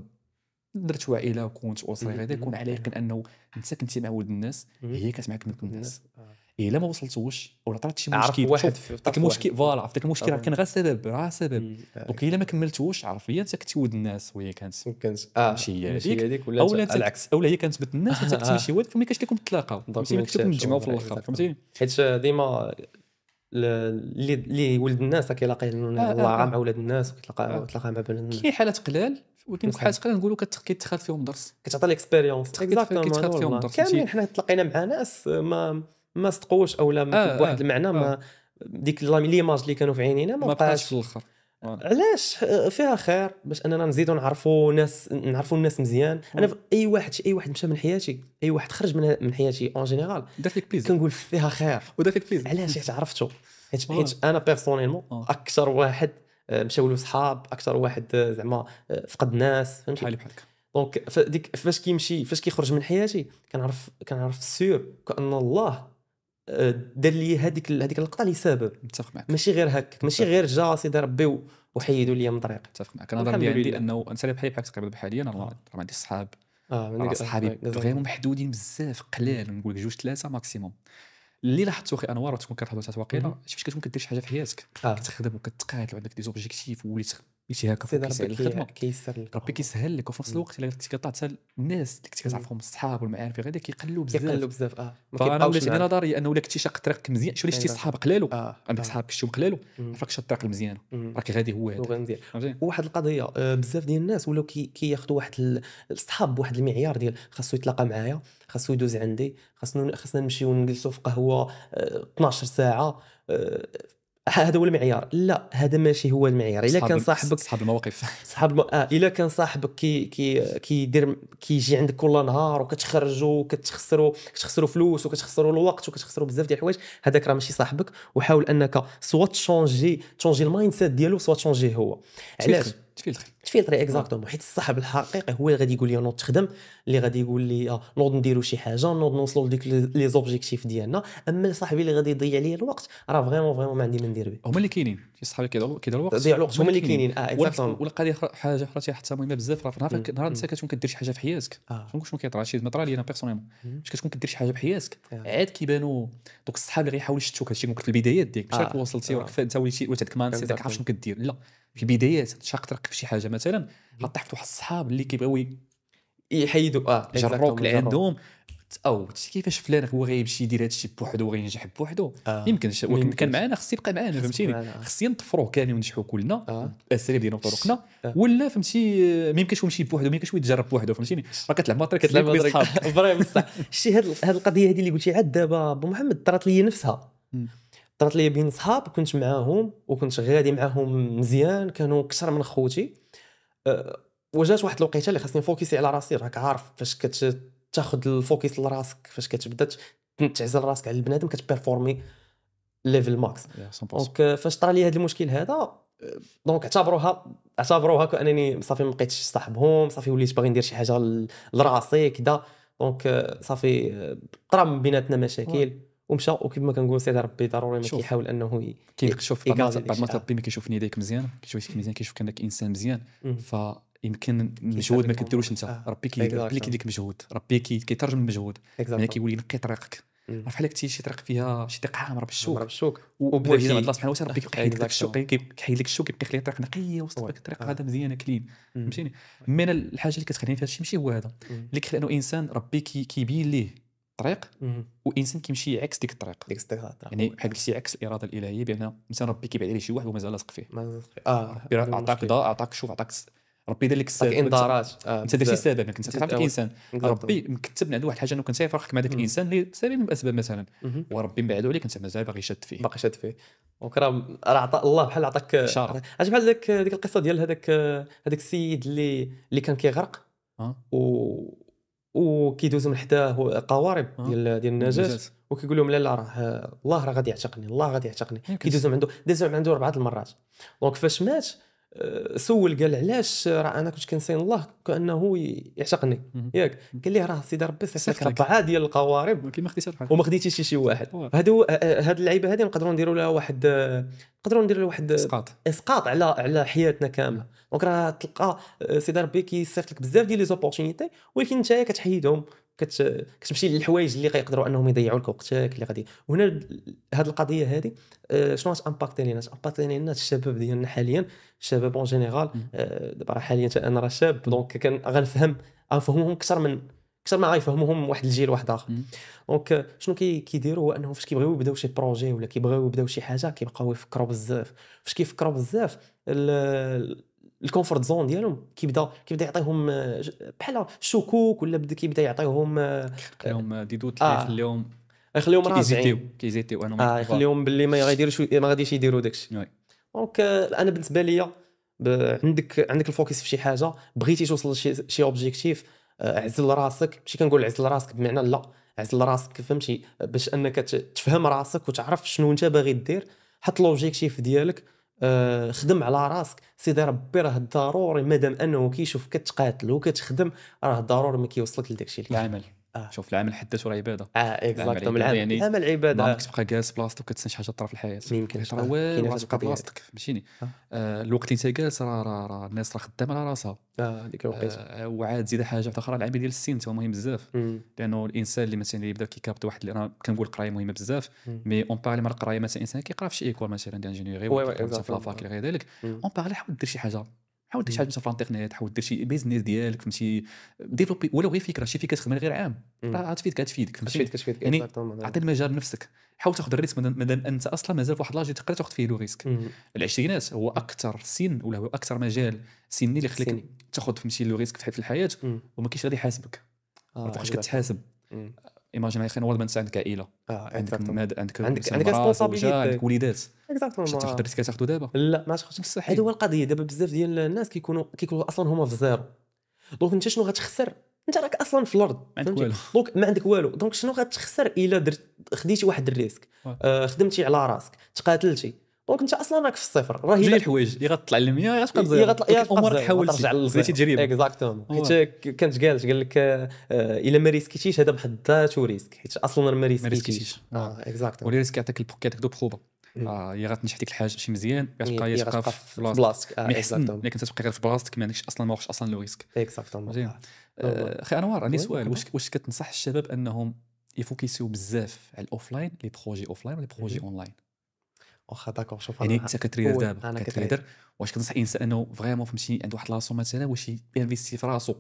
S2: درت عائله وكنت اسره غادي يكون على يقين انه انت كنتي مع ولد الناس هي كانت معك من الناس الا ما وصلتوش ولا طرات شي مشكل داك المشكل فوالا داك المشكل كان غير سبب دونك الا ما كملتوش عرف هي انت كنتي ولد الناس وهي كانت ماشي هي هذيك ولا العكس اولا هي كانت بنت الناس وانت كنتي ماشي ولد فما كاش لكم تلاقاو فهمتي ما كنتوش تجمعوا في الاخر فهمتي
S1: حيت ديما اللي ولد الناس كيلاقي الله مع ولد الناس وكيتلاقى مع بنات
S2: كاين حالات قلال ولكن في حالات قلال نقولوا كيتخذ فيهم درس
S1: كتعطي الاكسبيريونس
S2: كيتخذ فيهم درس
S1: كاملين حنا تلاقينا مع ناس ما صدقوش اولا بواحد المعنى ما ديك ليماج اللي كانوا في عينينا ما بقاش
S2: في الاخر
S1: علاش فيها خير باش اننا نزيدوا نعرفوا الناس مزيان انا اي واحد مشى من حياتي اي واحد خرج من حياتي اون جينيرال
S2: درت لك بليز
S1: كنقول فيها خير
S2: ودرت لك بليز
S1: علاش حيت عرفتو حيت انا بيرسونيلمون اكثر واحد مشاو له صحاب اكثر واحد زعما فقد ناس
S2: بحالك
S1: دونك فاش كيمشي فاش كيخرج من حياتي كنعرف سيور كأن الله دار لي هذيك اللقطه لسبب
S2: متفق معك
S1: ماشي غير هكاك ماشي غير جا سيدي ربي وحيدوا لي من طريق
S2: متفق معك انا نظرا لي عندي انه انسان بحالي تقريبا حاليا انا ما عنديش صحاب صحابي فريمون محدودين بزاف قلال نقول لك 2-3 ماكسيموم اللي لاحظتو اخي انوار تكون كتهضر حتى واقيلا فاش كتكون كدير شي حاجه في حياتك كتخدم وكتقاتل وعندك دي زوبجيكتيف وليت هكا
S1: كيسهل الخدمه كيسر لك
S2: ربي كيسهل لك وفي نفس الوقت الا كنتي كطلع حتى الناس اللي كنتي كتعرفهم الصحاب والمعارف غادي كيقلوا بزاف فانا ولات عندي نظريه انه الا كنتي شاق طريقك مزيان شو شتي صحاب قلالو عندك صحاب كشتو قلالو عرفك شاد الطريق المزيانه راك غادي هو هذا
S1: واحد القضيه بزاف ديال الناس ولاو كياخذوا واحد الصحاب بواحد المعيار ديال خاصو يتلاقى معايا خاصو يدوز عندي خاصنا نمشيو نجلسوا في قهوه 12 ساعه هذا هو المعيار لا هذا ماشي هو المعيار الا كان صاحبك
S2: صحاب المواقف
S1: الا كان صاحبك كيدير كيجي عندك كل نهار وكتخرجوا كتخسروا فلوس وكتخسروا الوقت وكتخسروا بزاف ديال الحوايج هذاك راه ماشي صاحبك وحاول انك سوا تشونجي المايند سيت ديالو سوا تشونجي هو علاش تفلتري اكزاكتومون حيت الصاحب الحقيقي هو اللي غادي يقول لي نوض تخدم اللي غادي يقول لي نوض نديروا شي حاجه نوض نوصلوا لديك لي زوبجيكتيف ديالنا اما صاحبي اللي غادي يضيع لي الوقت راه فريمون ما عندي ما ندير به
S2: هما اللي كاينين شي صحابي كيضيعوا الوقت
S1: ضيع الوقت هما اللي كاينين اكزاكتومون
S2: والقضيه حاجه اخرى حتى مهمه بزاف راه في نهار انت كتكون كدير شي حاجه في حياتك شنو كيطرا شي مطرا لي انا بيرسونيلمون باش كتكون كدير شي حاجه في حياتك عاد كيبانوا دوك الصحاب اللي غيحاولوا يشتوك هادشي ممكن في البدايات ديالك مشاك وصلتي وراك انت وليتي عندك مان سيت عارف شنو كدير لا في البدايات شاق طريقك في شي حاجه مثلا غطيح في واحد الصحاب اللي كيبغيو
S1: يحيدوا
S2: يجروك اللي عندهم او كيفاش فلان هو غيمشي يدير هادشي بوحدو وغينجح بوحدو يمكنش ولكن كان معنا خص يبقى معنا فهمتيني خصنا نطفروه كاملين وننجحوا كلنا الاساليب ديالنا وطرقنا ولا فهمتي ما يمكنش يمشي بوحدو ما يمكنش يتجرب بوحدو فهمتيني راه كتلعب
S1: بصحاب فريم بصح شتي هاد القضيه هذه اللي قلتي عاد دابا ابو محمد طرات لي نفسها طرات لي بين صحاب كنت معاهم وكنت غادي معاهم مزيان كانوا اكثر من خوتي وجات واحد الوقيته اللي خاصني نفوكسي على راسي راك عارف فاش كتاخذ الفوكس لراسك فاش كتبدا تعزل راسك على البنادم كتبيرفورمي ليفل ماكس دونك فاش طرا لي هذا المشكل هذا دونك اعتبروها كانني صافي ما بقيتش صاحبهم صافي وليت باغي ندير شي حاجه لراسي كذا دونك صافي طرا من بيناتنا مشاكل ومشى وكيف ما كنقول سيدي ربي ضروري ما كيحاول انه
S2: كيشوف بعض ما ربي ما كيشوف يديك مزيان كيشوف مزيان كيشوف كانك انسان مزيان فيمكن المجهود ما كديروش انت ربي كيدير لك مجهود ربي كيترجم المجهود يعني كيولي ينقي طريقك بحال كنتي شي طريق فيها شي طريق عامره بالشوك وبلاتي عند الله سبحانه وتعالى ربي كيحيد لك الشوك كيحيد لك الشوك كيبقى لك طريق نقيه وسط لك الطريق هذا مزيانه كلين فهمتيني من الحاجه اللي كتخليني في هذا الشيء ماشي هو هذا اللي كيخلي انه انسان ربي كيبين ليه طريق وانسان كيمشي عكس ديك الطريق يعني بحال قلتي عكس الاراده الالهيه بان انسان ربي كيبعد عليه شي واحد ومازال لاصق فيه اعطاك شوف عطاك ربي دار لك السبب
S1: انذارات
S2: انت درتي السبب، ما كنت تعرف الانسان ربي مكتب عنده واحد الحاجه انه كنت يفرق مع ذاك الانسان اللي بسبب من الاسباب مثلا وربي من بعدو عليك كنت مازال باغي يشد فيه
S1: باقي شاد فيه. دونك راه عطى الله بحال عطاك بحال ديك القصه ديال هذاك السيد اللي كان كيغرق وكيدوزوا من حداه قوارب ديال النجاة وكيقول لهم لا لا راه الله راه غادي يعتقني، الله غادي يعتقني. كيدوزوا من عنده 4 المرات. دونك فاش مات سول قال علاش راه انا كنت كنسين الله كانه يعتقني ياك. قال ليه راه سيدي ربي صيفط لك 4 ديال القوارب وما خديتيش شي واحد. هاد اللعيبه هذه نقدروا نديروا لها واحد اسقاط على حياتنا كامله. دونك راه تلقى سيدي ربي كيصيفط لك بزاف ديال لي زوبورتونيتي ولكن نتايا كتحيدهم كتمشي للحوايج اللي غيقدروا انهم يضيعوا لك وقتك اللي غادي. وهنا هذه القضيه هذه شنو غتامباكتي لينا الشباب ديالنا حاليا، الشباب اون جينيرال. دابا راه حاليا انا راه شاب دونك كان غنفهمهم اكثر ما غيفهموهم واحد الجيل واحد اخر. دونك شنو كيديروا هو انهم فاش كيبغيو يبداو شي بروجي ولا كيبغيو يبداو شي حاجه كيبقاو يفكروا بزاف. فاش كيفكروا بزاف الكونفورت زون ديالهم كيبدا يعطيهم بحال الشكوك ولا كيبدا يعطيهم
S2: ديدوت اللي
S1: يخليهم راجعين
S2: كيزيتيو
S1: يخليهم باللي ما غاديش يديروا داكشي. دونك انا بالنسبه ليا عندك الفوكس في شي حاجه بغيتي توصل لشي اوبجيكتيف، عزل راسك. ماشي كنقول عزل راسك بمعنى لا، عزل راسك فهمتي باش انك تفهم راسك وتعرف شنو انت باغي دير. حط لوبجيكتيف ديالك، خدم على راسك. سيدي ربي راه ضروري مادام انه كيشوف كتقاتل وكتخدم راه ضروري ما كيوصلك لداكشي
S2: العمل. شوف العمل حدته راه عباده.
S1: اكزاكتومون العمل عباده.
S2: ما تبقى جالس بلاصتك وكتسنى شي حاجه طرا في الحياه
S1: ما يمكنش.
S2: راه واش تبقى بلاصتك فهمتيني. الوقت اللي انت جالس راه الناس راه خدامه على راسها
S1: ديك الوقيته.
S2: وعاد زيد حاجه اخرى العامل ديال السن هو مهم بزاف لانه الانسان اللي مثلا اللي يبدا كيكابط واحد اللي انا كنقول القرايه مهمه بزاف مي اون بارلي مع القرايه مثلا الانسان كيقرا في شي ايكول مثلا ديال انجينيوري ولا في لافاك الى غير ذلك اون بارلي حاول دير شي حاجه، حاول دير شي حاجه في الانترنت، حاول دير شي بيزنس ديالك فهمتي ديفلوبي ولو غير فكره شي فكره تخدم غير عام راه غتفيدك
S1: كتفيدك
S2: يعني عطي المجال لنفسك. حاول تاخذ الريسك مادام انت اصلا مازال فواحد لاج تقدر تاخذ فيه لو ريسك. العشرينات هو اكثر سن ولا هو اكثر مجال سني اللي يخليك تاخذ فهمتي لو ريسك في الحياه وما كاينش غادي يحاسبك ما تبقاش كتحاسب. ايماجين خلينا نقول انت عندك عائله عندك ريسبونسابيلتي عندك وليدات
S1: اكزاكتومون
S2: تاخذ الريسك تاخذو دابا
S1: لا ما تاخذش. هذا هو القضيه دابا بزاف ديال الناس كيكونوا اصلا هما في زيرو. دونك انت شنو غتخسر؟ انت راك اصلا في الارض فهمتي. دونك ما عندك والو. دونك شنو غتخسر الا خديتي واحد الريسك خدمتي على راسك تقاتلتي دونك انت اصلا راك في الصفر. راه
S2: هي الحوايج اللي غتطلع ل100 غتبقى مزيان عمرك حاولتي ترجع
S1: للزيرو
S2: تجربه
S1: اكزاكتومون. حيت كانت جالس قال لك الا ما ريسكيتيش هذا بحد ذاته ريسك حيت اصلا ما ريسكيتيش.
S2: اكزاكتومون ولا ريسك يعطيك يعطيك دو بروبا هي غتنجح ديك الحاجه شي مزيان غتبقى في بلاصتك. احسن ملي كنت تبقى غير في بلاصتك ما عندكش اصلا ما واخش اصلا لو ريسك.
S1: اكزاكتومون.
S2: اخي انوار عندي سؤال واش كتنصح الشباب انهم يفوكسيو بزاف على الاوفلاين لي بروجي اوفلاين ولا بروجي اونلاين؟
S1: واخا داكور. شوف
S2: يعني انت كتريدر دابا كتريدر واش كتنصح الانسان انه فريمون فهمتي عنده واحد لاسو مثلا واش ينفيستي في راسو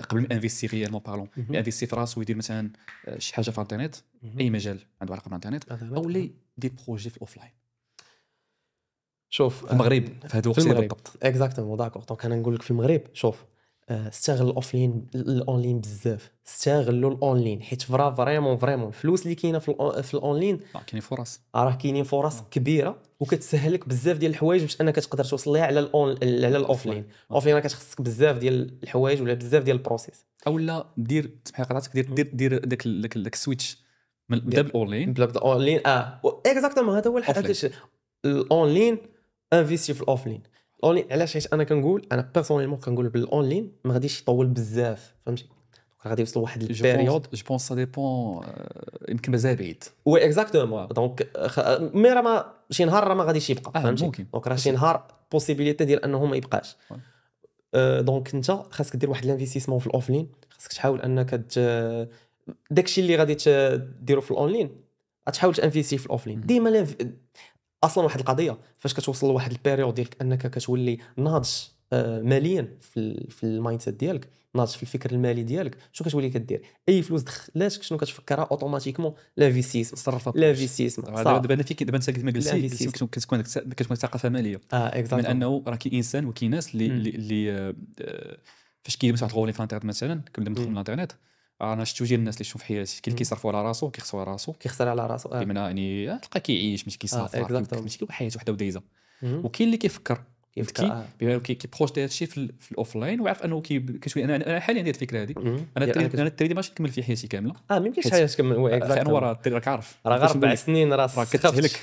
S2: قبل ما انفيستي ريالمون بارلون ينفيستي في راسو ويدير مثلا شي حاجه في الانترنت اي مجال عنده علاقه بالانترنت او لي دير بروجي في الاوفلاين.
S1: شوف
S2: في المغرب في هذا الوقت بالضبط
S1: اكزاكتومون داكور. دونك انا نقول لك في المغرب شوف استغل الاوفلاين الاونلاين بزاف. استغلوا الاونلاين حيت فريمون الفلوس اللي كاينه في الاونلاين
S2: كاينين فرص
S1: كاينين فرص كبيره وكتسهل لك بزاف ديال الحوايج باش انك تقدر توصل ليها على الاوفلاين. الاوفلاين كتخصك بزاف ديال الحوايج ولا بزاف ديال البروسيس
S2: او لا دير تسمح قطعتك دير داك السويتش بدا بالاونلاين
S1: اكزاكتومون. هذا هو الحاجه الاونلاين انفيستي في الاوفلاين. اونلاين علاش؟ حيت انا كنقول انا بيرسونيلمون كنقول بالاونلاين ما غاديش يطول بزاف فهمتي. غادي يوصل واحد البيريود
S2: جو بونس سا ديبون يمكن مازال بعيد.
S1: وي اكزاكتومون. دونك مي راه ما شي نهار راه ما غاديش يبقى فهمتي. دونك راه شي نهار بوسيبيليتي ديال انه ما يبقاش. دونك انت خاصك دير واحد الانفيستيسمون في الاوفلاين. خاصك تحاول انك داكشي اللي غادي ديرو في الاونلاين غتحاول تانفيستي في الاوفلاين ديما. اصلا واحد القضيه فاش كتوصل لواحد البيريود ديالك انك كتولي ناضج ماليا في المايند سيت ديالك، ناضج في الفكر المالي ديالك، شنو كتولي كدير؟ اي فلوس دخلاتك شنو كتفكرها اوتوماتيكمون؟
S2: تصرفها
S1: لافيستيسمون
S2: دابا انا دابا انت كما قلتي
S1: l'investissement.
S2: كتكون ثقافه ماليه من
S1: اكزاكتومون.
S2: انه راه كاين انسان وكاين ناس اللي فاش كيلبسوا واحد الغولي في الانترنت مثلا كنبدا ندخل من الانترنت انا شفتو ديال الناس اللي شفتو في حياتي كاين اللي كيصرفوا على راسو كيخسروا على راسو
S1: كيخسر على راسو.
S2: كيما يعني تلقى كيعيش ماشي كيسافر
S1: exactement.
S2: ماشي كيبقى حياته وحده ودايزه
S1: مهم.
S2: وكاين اللي كيفكر
S1: كيفكر.
S2: كيبروجتي هذا الشيء في الاوفلاين وعارف انه كتولي انا حاليا عندي الفكره هذه
S1: مهم.
S2: انا
S1: ديال
S2: التريد التريد ماشي نكمل في حياتي كامله
S1: ما يمكنش
S2: حيت-
S1: حياه تكمل. وي
S2: اخي انور
S1: اكزاكتومون.
S2: راك عارف
S1: راه غير 4 سنين راه
S2: كتهلك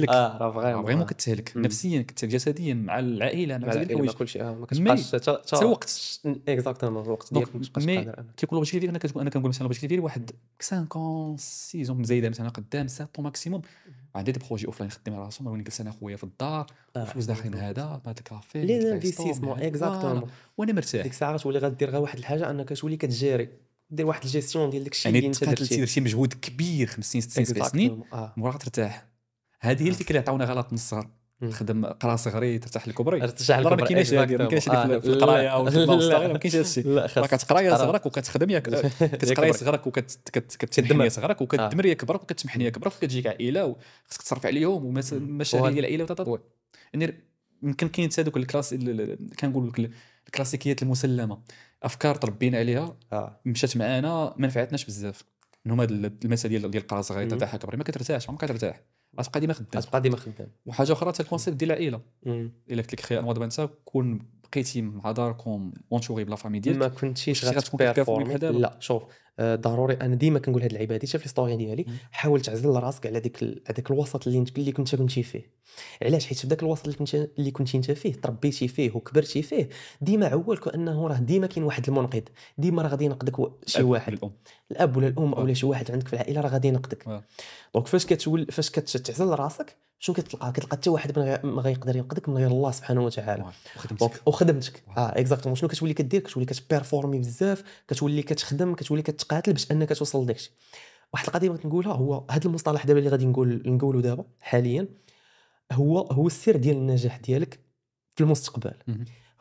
S1: راه
S2: فريمون كتهلك
S1: مم.
S2: نفسيا كتهلك جسديا مع العائله مع
S1: مع
S2: بزاف ديال
S1: العائله
S2: الحوايج
S1: كلشي ما
S2: مي
S1: كتبقاش
S2: حتى الوقت
S1: اكزاكتومون الوقت ديالك ما تبقاش
S2: مي
S1: قادر
S2: كيكون لوجيك ديالك انا كنقول مثلا لوجيك ديالي واحد 5 6 مزايده مثلا قدام 7 ماكسيموم عندي دي بروجي اوفلاين خدام على راسهم راني جالس انا خويا في الدار فلوس داخلين هذا هذا الكافي
S1: لي
S2: نطلع
S1: انفستيسمون
S2: ستور،
S1: اكزاكتومون.
S2: وانا مرتاح
S1: ديك الساعه تولي غدير غير واحد الحاجه انك تولي كتجيري دير واحد الجيستيون ديال داكشي
S2: يعني
S1: اللي انت
S2: تقاتل
S1: درتي.
S2: تدير شي مجهود كبير 50 60 70 سنين مورا غترتاح هذه هي الفكره اللي عطاونا غلط من الصغر تخدم قرا صغري ترتاح الكبري
S1: ارتجع
S2: لا ما كايناش هذه ما كاينش هذيك في القرايه او الخدمه ما كاينش هذا الشيء راه كتقرا يا صغرك وكتخدم ياك كتقرا يا صغرك وكتمحن يا صغرك وكتدمر يا كبرك وكتمحن يا كبرك وكتجيك عائله وخصك تصرف عليهم ومشاغل ديال العائله يعني يمكن كاين هذوك الكلاس كنقول لك الكلاسيكيات المسلمه افكار تربينا عليها مشات معانا ما نفعتناش بزاف هما المساله ديال القرا صغير ترتاح كبري ما كترتاحش ما كترتاح غتبقى ديما خدام وحاجه اخرى حتى الكونسيبت ديال العائله الا قلت لك خير دابا انت كون بقيتي مع داركم اونتوري بلا فامي ديالك
S1: ما كنتيش
S2: غتكون كتبيرفورمي بحال دابا
S1: لا شوف ضروري انا ديما كنقول هاد اللعيبه هادي شوف لي ستوري ديالي حاول تعزل راسك على هذاك الوسط اللي كنتي فيه. علاش؟ حيت في ذاك الوسط اللي كنتي انت فيه تربيتي فيه وكبرتي فيه ديما عولك انه راه ديما كاين واحد المنقذ ديما راه غادي ينقذك شي واحد الاب ولا الام او شي واحد عندك في العائله راه غادي ينقذك. دونك فاش كتعزل راسك شنو كتلقى حتى واحد ما غيقدر ينقذك من غير الله سبحانه وتعالى وخدمتك. اكزاكتومون شنو كتولي كدير؟ كتولي كتبيرفورمي بزاف كتولي كتخدم كتولي كتقاتل باش انك توصل لداكشي. واحد القضيه بغيت نقولها هو هذا المصطلح دابا اللي غادي نقولوا دابا حاليا هو السر ديال النجاح ديالك في المستقبل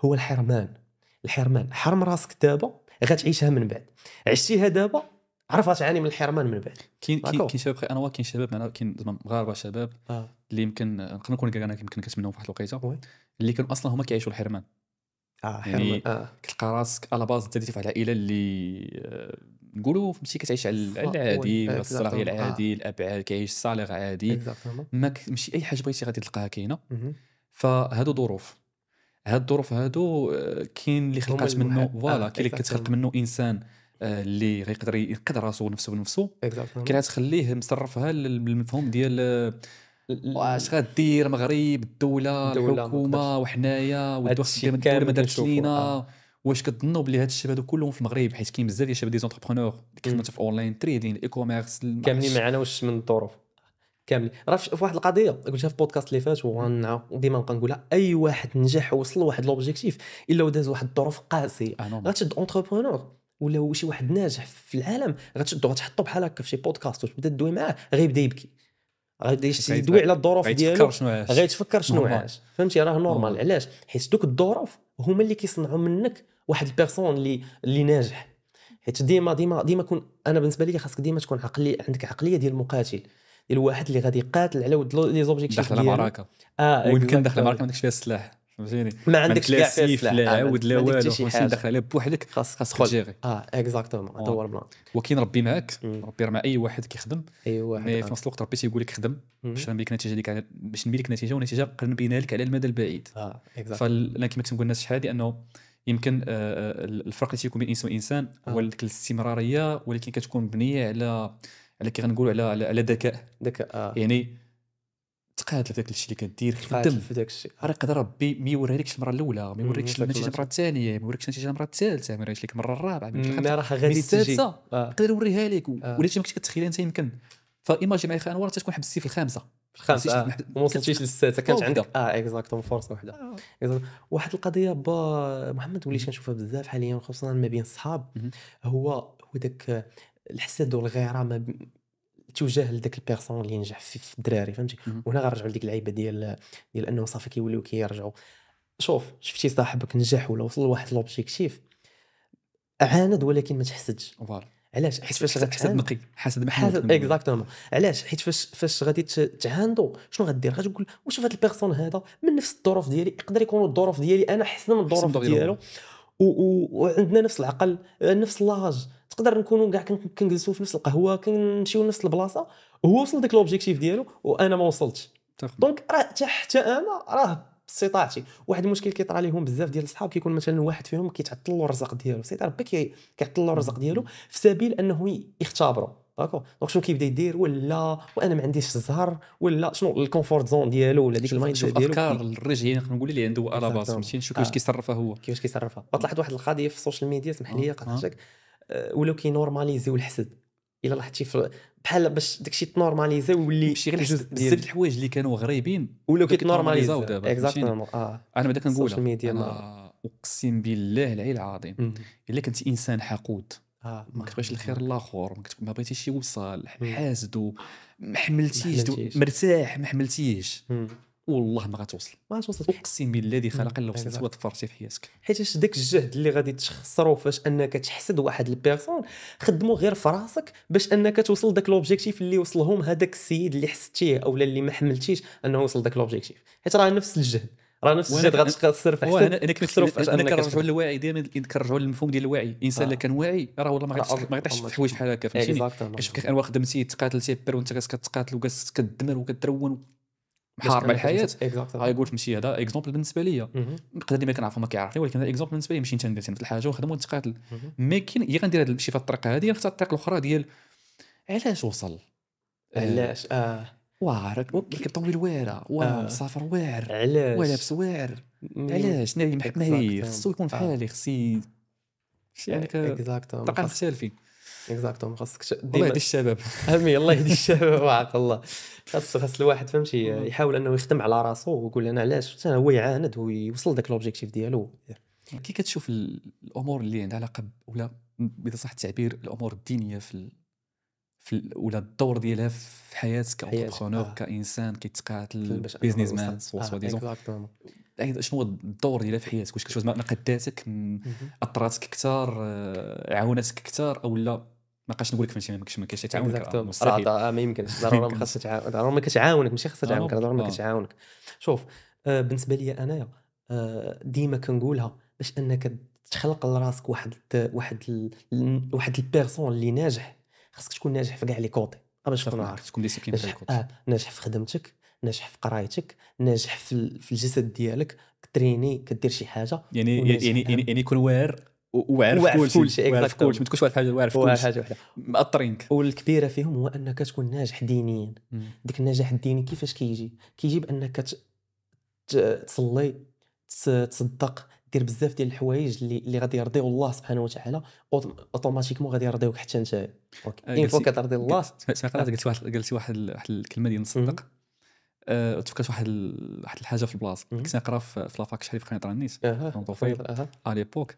S1: هو الحرمان. حرم راسك دابا غتعيشها من بعد عشتيها دابا عرف غتعاني من الحرمان من بعد.
S2: كاين شباب انواع كاين شباب معنا كاين مغاربه شباب اللي يمكن نقدر نكون انا يمكن كنتمناو في واحد الوقيته اللي كانوا اصلا هما كيعيشوا الحرمان يعني كتلقى راسك على باز تديتي في العائله اللي نقولوا فهمتي كتعيش على العادي ولا الصلاغيه العادي الابعاد كيعيش صالغ عادي ما ماشي اي حاجه بغيتي غادي تلقاها كاينه. فهادو ظروف هادو كاين اللي خلقات منه فوالا كاين اللي كتخلق منه انسان اللي غيقدر ينقذ راسو بنفسه كي غتخليه مصرفها للمفهوم ديال واش غدير المغرب الدوله الحكومه وحنايا ودوخ الدوله ما دارتش لينا واش كتظنوا بلي هاد الشباب هادو كلهم في المغرب حيت كاين بزاف ديال الشباب دي زونتربرونور اللي كيخدموا في اونلاين تريدين الاي كوميرس
S1: كاملين معنا واش من الظروف كاملين. راه في واحد القضيه قلتها في بودكاست اللي فات وديما نبقى نقولها اي واحد نجح وصل لواحد لوبجيكتيف الا وداز واحد الظروف قاسيه غتشد اونتربرونور ولا شي واحد ناجح في العالم غتشدو غتحطو بحال هكا في شي بودكاست وتبدا تدوي معاه غيبدا يبكي غادي يدوي على الظروف ديالو غيتفكر شنو عاش فهمتي راه نورمال. علاش؟ حيت دوك الظروف هما اللي كيصنعوا منك واحد البيرسون اللي ناجح. حيت ديما كون انا بالنسبه لي خاصك ديما تكون عندك عقليه ديال المقاتل ديال واحد اللي غادي يقاتل على ود لي زوبجيكتيف
S2: داخل المعركه وين كان داخل المعركه ما عندكش فيها السلاح فهمتيني
S1: ما عندكش كاع فيها السلاح
S2: لا عاود لا والو فهمتي داخل عليه بوحدك خاصك تجيري
S1: اكزاكتومون هذا هو البلان.
S2: وكاين ربي معاك ربي راه مع اي واحد كيخدم
S1: اي واحد
S2: مي في نفس الوقت ربي تيقول لك خدم باش نبين لك النتيجه ديك باش نبين لك النتيجه ونتيجه نقدر نبينها لك على المدى البعيد. فانا كما تنقول الناس شحال انه يمكن الفرق اللي تيكون بين الانسان والانسان هو الاستمراريه ولكن كتكون مبنيه على كي غنقولوا على ذكاء يعني تقاتل في داك الشيء اللي كدير
S1: خدم في داك الشيء
S2: راه يقدر ربي ما يوريلكش المره الاولى ما يوريكش النتيجه المره الثانيه ما يوريكش النتيجه المره الثالثه ما يوريكش لك المره الرابعه
S1: ما راه غادي تجي
S2: يقدر يوريها لك ولا شي ما كنتش كتخيل انت يمكن فايماجي معايا انور تكون حبستي في الخامسه
S1: ما وصلتيش للسادسه كانت عندك اكزاكتوم فرصه وحده. واحد القضيه با محمد وليت كنشوفها بزاف حاليا خصوصا ما بين الصحاب هو داك الحسد والغيره توجه لذاك البيرسون اللي ينجح في الدراري فهمتي. وهنا غنرجعوا لديك اللعيبه ديال انه صافي كيوليو كيرجعوا شوف شفتي صاحبك نجح ولا وصل لواحد لوبجيكتيف، عاند ولكن ما تحسدش.
S2: فوالا
S1: علاش؟ حيت فاش
S2: حسد
S1: غتعاند
S2: نقي، حسد محمود
S1: حاسب
S2: كنقولوا.
S1: اكزاكتومون. علاش؟ حيت فاش غادي تعاندوا شنو غدير؟ غتقول واش هاد البيرسون هذا من نفس الظروف ديالي، يقدر يكونوا الظروف ديالي انا احسن من
S2: أحسن
S1: الظروف
S2: من ديالو.
S1: ديالو، وعندنا نفس العقل نفس لاج، تقدر نكونوا كاع كنجلسوا في نفس القهوه كنمشيو لنفس البلاصه، وهو وصل داك لوبجيكتيف ديالو وانا ما وصلتش. دونك راه حتى انا راه باستطاعتي. واحد المشكل كيطرى عليهم بزاف ديال الصحاب، كيكون مثلا واحد فيهم كيتعطل له الرزق ديالو، سيت ربي كيعطل له الرزق ديالو في سبيل انه يختبروا. داكو دونك شنو كيبدا يدير؟ ولا وانا ما عنديش الزهر، ولا شنو الكونفورت زون ديالو، ولا ديك المايند
S2: شوف
S1: ديالو
S2: افكار الرجعيه نقدر نقول اللي عنده على باس،
S1: Exactement.
S2: فهمتي نشوف كيفاش كيصرفها هو.
S1: كيفاش كيصرفها. وطلعت واحد القضيه في السوشيال ميديا، سمح لي قاطعتك، ولاو كينورماليزيو الحسد. الا لاحظتي بحال باش داكشي تنورماليزي ويولي
S2: ماشي غير
S1: جزء
S2: بزاف
S1: ديال
S2: الحوايج اللي كانوا غريبين
S1: ولاو
S2: كيتنورماليزاو
S1: كيتنورماليزيو
S2: دابا، فهمتيني.
S1: اكزاكتومون.
S2: انا بعدا كنقول
S1: السوشيال ميديا
S2: انا اقسم بالله العلي العظيم الا كنت انسان حقود ما كتبغيش الخير الاخر، ما بغيتيش يوصل، حاسد ما حملتيش مرتاح ما حملتيش، والله ما غتوصل.
S1: ما توصل.
S2: اقسم بالله دي خلق الا وصلت وتفرتي في حياتك.
S1: حيت داك الجهد اللي غادي تخسرو فاش انك تحسد واحد البيرسون، خدمو غير في راسك باش انك توصل داك لوبجيكتيف اللي وصلهم هذاك السيد اللي حسدتيه او اللي ما حملتيش انه وصل داك لوبجيكتيف. حيت راه نفس الجهد، راه نفس الجهد غتخسر في حسد.
S2: انا كنرجعوا للوعي ديما، كنرجعوا للمفهوم ديال الوعي. الانسان اللي كان واعي راه والله ما غيطيحش في حوايج بحال هكا، فهمتيني. كيف انواع خدمتي تقاتل تيبر وانت كتقاتل وجالس كدمر وكترون محارب الحياه، غايقول فهمتي. هذا اكزومبل بالنسبه ليا، نقدر ديما كنعرفو ما كيعرفني، ولكن هذا اكزومبل بالنسبه لي. ماشي انت ندير نفس الحاجه ونخدم ونتقاتل، مي كاين هي غندير هذا الشيء في الطريقه هذه، نختار الطريقه الاخرى ديال علاش وصل،
S1: علاش
S2: واعر كيطويل واعره مسافر واعر
S1: علاش
S2: ولابس واعر، علاش ناري محماي خصو يكون فحالي، خصي يعني
S1: اكزاكتومون
S2: طريقه مختلفين.
S1: اكزاكتومون خاصك
S2: الله يهدي الشباب.
S1: امين الله يهدي الشباب وعاق الله. خاص الواحد فهمتي يحاول انه يخدم على راسو ويقول انا علاش حتى هو يعاند ويوصل داك لوبجيكتيف ديالو.
S2: كي كتشوف الامور اللي عندها علاقه ولا اذا صح التعبير الامور الدينيه ولا الدور ديالها في حياتك كانتربرونور كانسان كيتقاتل بيزنس مان سوا ديزون، شنو هو الدور ديالها في حياتك؟ واش كتشوف قداتك اثراتك كثار عاونتك كثار او لا؟ ما بقاش نقول لك فهمتي ما كاينش تعاونك
S1: مستحيل ما يمكنش. ضروري ما خاصها تعاون، ضروري ما كتعاونك، ماشي خاصها تعاونك، ضروري ما كتعاونك. شوف بالنسبه لي انايا ديما كنقولها باش انك تخلق لراسك واحد البيرسون اللي ناجح، خاصك تكون ناجح في كاع لي كوطي باش تكون عارف
S2: تكون ديسيبلين في الكوط.
S1: ناجح في خدمتك، ناجح في قرايتك، ناجح في الجسد ديالك، كتريني كدير شي حاجه،
S2: يعني يكون واعر وعارف كل شيء، ما تكونش واحد حاجه واعر في كل شيء مأطرينك.
S1: والكبيره فيهم هو انك تكون ناجح دينيا. ديك النجاح الديني كيفاش كيجي بانك تصلي، تصدق، دير بزاف ديال الحوايج اللي غادي يرضيو الله سبحانه وتعالى، اوتوماتيكمون غادي يرضيوك حتى نتايا. اوكي فوا كترضي الله.
S2: قلتي واحد الكلمه ديال نصدق، تفكرت واحد الحاجه في البلاصه. كنت نقرا في لافاك شحال في قناه النيس على ليبوك،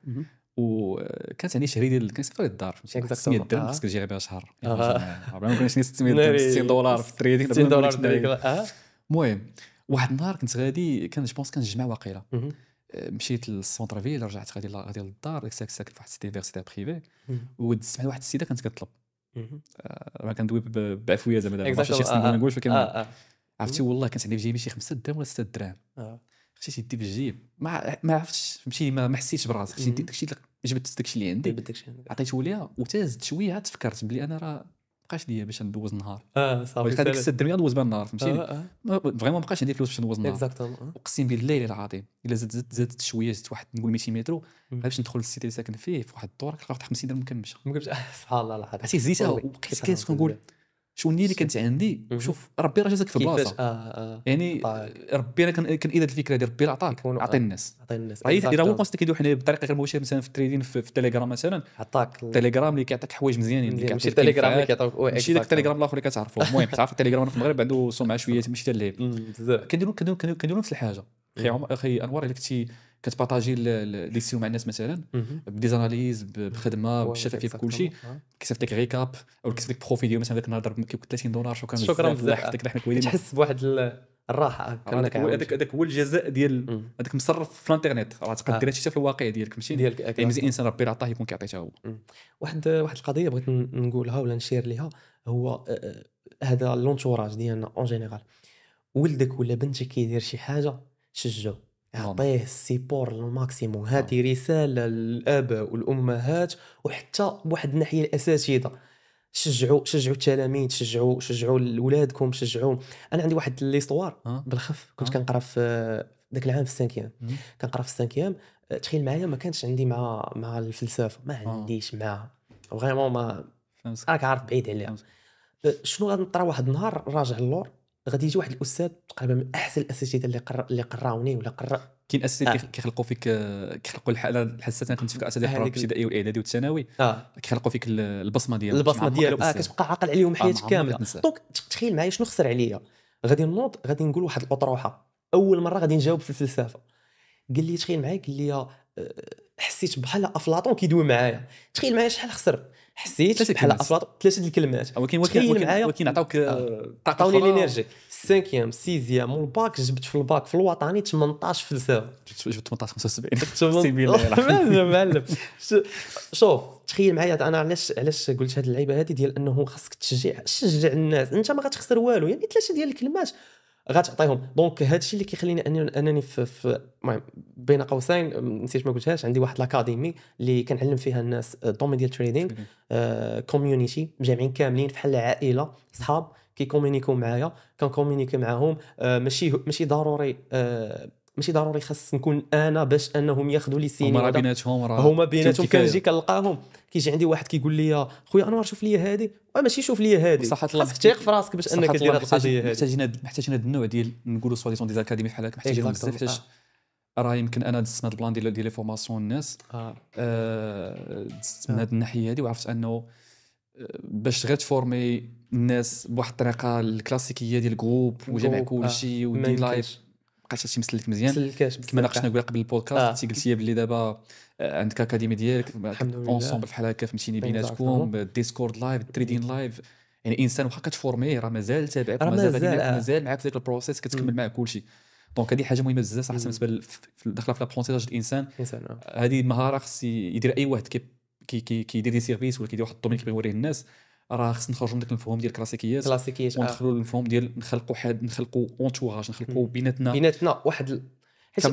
S2: وكانت عندي شهريه ديال كنت في الدار فهمتي 600 درهم خصك تجي غير بها شهر، ما كانش 600 درهم 60 دولار في التريدينغ
S1: 60 دولار.
S2: المهم واحد النهار كنت غادي، كان جوبونس كان الجمعه واقيلا، مشيت للسونتر فيل، رجعت غادي للدار، ديك الساعه ساكن في واحد اليونيفرسيتي بريفي، ودزت مع واحد السيده كانت كطلب، ما كندوي بعفويه زعما دابا ماشي شي ما نقولش، ولكن عرفتي والله كانت عندي في جيبي شي 5 دراهم ولا 6 دراهم، خشيت يدي في الجيب ما عرفتش فهمتي، ما حسيتش براسي، خشيت داكشي جبت داكشي اللي عندي عطيته ليها وتازت شويه، عاد تفكرت بلي انا راه بقاش ليا باش ندوز النهار، صافي هذيك 6 دراهم ندوز بها النهار فهمتيني، فريمون ما بقاش عندي فلوس باش ندوز النهار. اقسم بالله العظيم الا زدت شويه، زدت واحد نقول 200 متر باش ندخل للسيتي اللي ساكن فيه في واحد الدور كنلقى 50 درهم مكمشه.
S1: سبحان الله العظيم،
S2: عرفتي زيتها وبقيت كنقول شو النيه اللي كانت عندي، شوف ربي راه جازك في البلاصه يعني ربي انا كان اذا الفكره ديال ربي عطاك عطي الناس الا هو كونست كيدوي حنا بطريقه غير مباشره، مثلا في التريدين في التليجرام مثلا عطاك التليجرام اللي كيعطيك حوايج مزيانين، اللي كيعطيك التليجرام اللي كيعطيك ماشي داك التليجرام الاخر اللي كتعرفوا. المهم تعرف التليجرام في المغرب عنده سمعه شويه ماشي حتى اللي كنديروا نفس الحاجه. اخي انوار الا كنتي كتبارطاجي لي سيو مع الناس مثلا بدي زاناليز بخدمه بالشفافيه في كل شيء، كيصيفط لك ريكاب او كيصيفط لك بروفي ديال مثلا داك النهار ضرب كيكون $30
S1: شكرا بزاف
S2: داك اللي حنا كويلين
S1: تحس بواحد الراحه
S2: هذاك هو الجزاء ديال هذاك مصرف في الانترنت، راه تقدر دير هادشي في الواقع ديالك ماشي
S1: ديالك
S2: مزيان الانسان ربي عطاه يكون كيعطي حتى هو.
S1: واحد القضيه بغيت نقولها ولا نشير ليها، هو هذا لونتوراج ديالنا اون جينيرال، ولدك ولا بنتك كيدير شي حاجه شجعو، عطيه السيبور الماكسيموم. هذه رساله للاباء والامهات وحتى بواحد الناحيه الاساتذه، شجعوا التلاميذ، شجعوا ولادكم، شجعوا. انا عندي واحد ليستوار بالخف، كنت كنقرا في ذاك العام في السانكيام، كنقرا في السانكيام. تخيل معايا ما كانش عندي مع الفلسفه، ما عنديش معاها فريمون، ما راك عارف بعيد عليها. شنو غادي نطرا واحد النهار راجع اللور، غادي يجي واحد الاستاذ تقريبا من احسن الاساتذه اللي قراوني ولا قرا.
S2: كاين اساتذه كيخلقوا فيك، كيخلقوا الحساسيه. انا كنت في اساتذه قراو الابتدائي والإعدادي والثانوي، كيخلقوا فيك البصمه ديالك
S1: كتبقى عاقل عليهم حياتك كامله. دونك تخيل معايا شنو خسر عليا. غادي نقول واحد الاطروحه، اول مره غادي نجاوب في الفلسفه. قال لي تخيل معايا، قال لي حسيت بحال افلاطون كيدوي معايا. تخيل معايا شحال خسر، حسيت بحال افلاطون 3 الكلمات.
S2: تخيل معايا ولكن عطاوك
S1: عطاوني الانرجي. السانكيام سيزيام والباك، جبت في الباك في الوطني 18 فلسفه،
S2: جبت 18 75
S1: معلم. شوف تخيل معايا انا علاش قلت هذه اللعيبه هذه ديال انه خاصك تشجع الناس. انت ما غتخسر والو، يعني 3 ديال الكلمات غتعطيهم. دونك هذا الشيء اللي كيخليني انني في بين قوسين نسيت ما قلتهاش، عندي واحد الاكاديمي اللي كنعلم فيها الناس دومين ديال تريدينغ، كوميونيتي مجامعين كاملين بحال عائله صحاب كيكومونيكو معايا، كنكومونيكي معاهم. ماشي ضروري خاص نكون انا باش انهم ياخذوا لي سيني. هما بيناتهم كنجي كنلقاهم، كيجي عندي واحد كيقول لي خويا انوار شوف لي هذه، ماشي شوف لي هذه، خاصك تثيق في راسك باش انك دير هذه القضيه هذه.
S2: محتاجين هذا النوع ديال نقولوا سوا ديال زاكاديمي بحال هكا، محتاجين بزاف. حيت راه يمكن انا دزت هذا البلان ديال لي فورماسيون الناس، دزت من هذه الناحيه هذه، وعرفت انه باش غير تفورمي الناس بواحد الطريقه الكلاسيكيه ديال جروب وجمع كلشي ودي لايف، بقاش هادشي مسلك مزيان. كما ناقشنا قبل البودكاست قلتي باللي دابا عندك اكاديمي ديالك اونسومبل بحال هكا فهمتيني بيناتكم، ديسكورد لايف، تريدين لايف، يعني انسان واخا كتفورمي راه مازال تابعك، مازال معاك في ذاك البروسيس، كتكمل معاه كلشي. دونك هذه حاجه مهمه بزاف صراحه بالنسبه داخله في لابرونتياج الانسان. هذه مهاره خص يدير اي واحد كيدير دي سيرفيس ولا كيدير واحد الدومين كيبغي يوريه الناس. راه خص نخرجوا من داك المفهوم ديال الكلاسيكيات وندخلوا للمفهوم ديال نخلقوا اونتوراج، نخلقوا بيناتنا
S1: واحد. حيت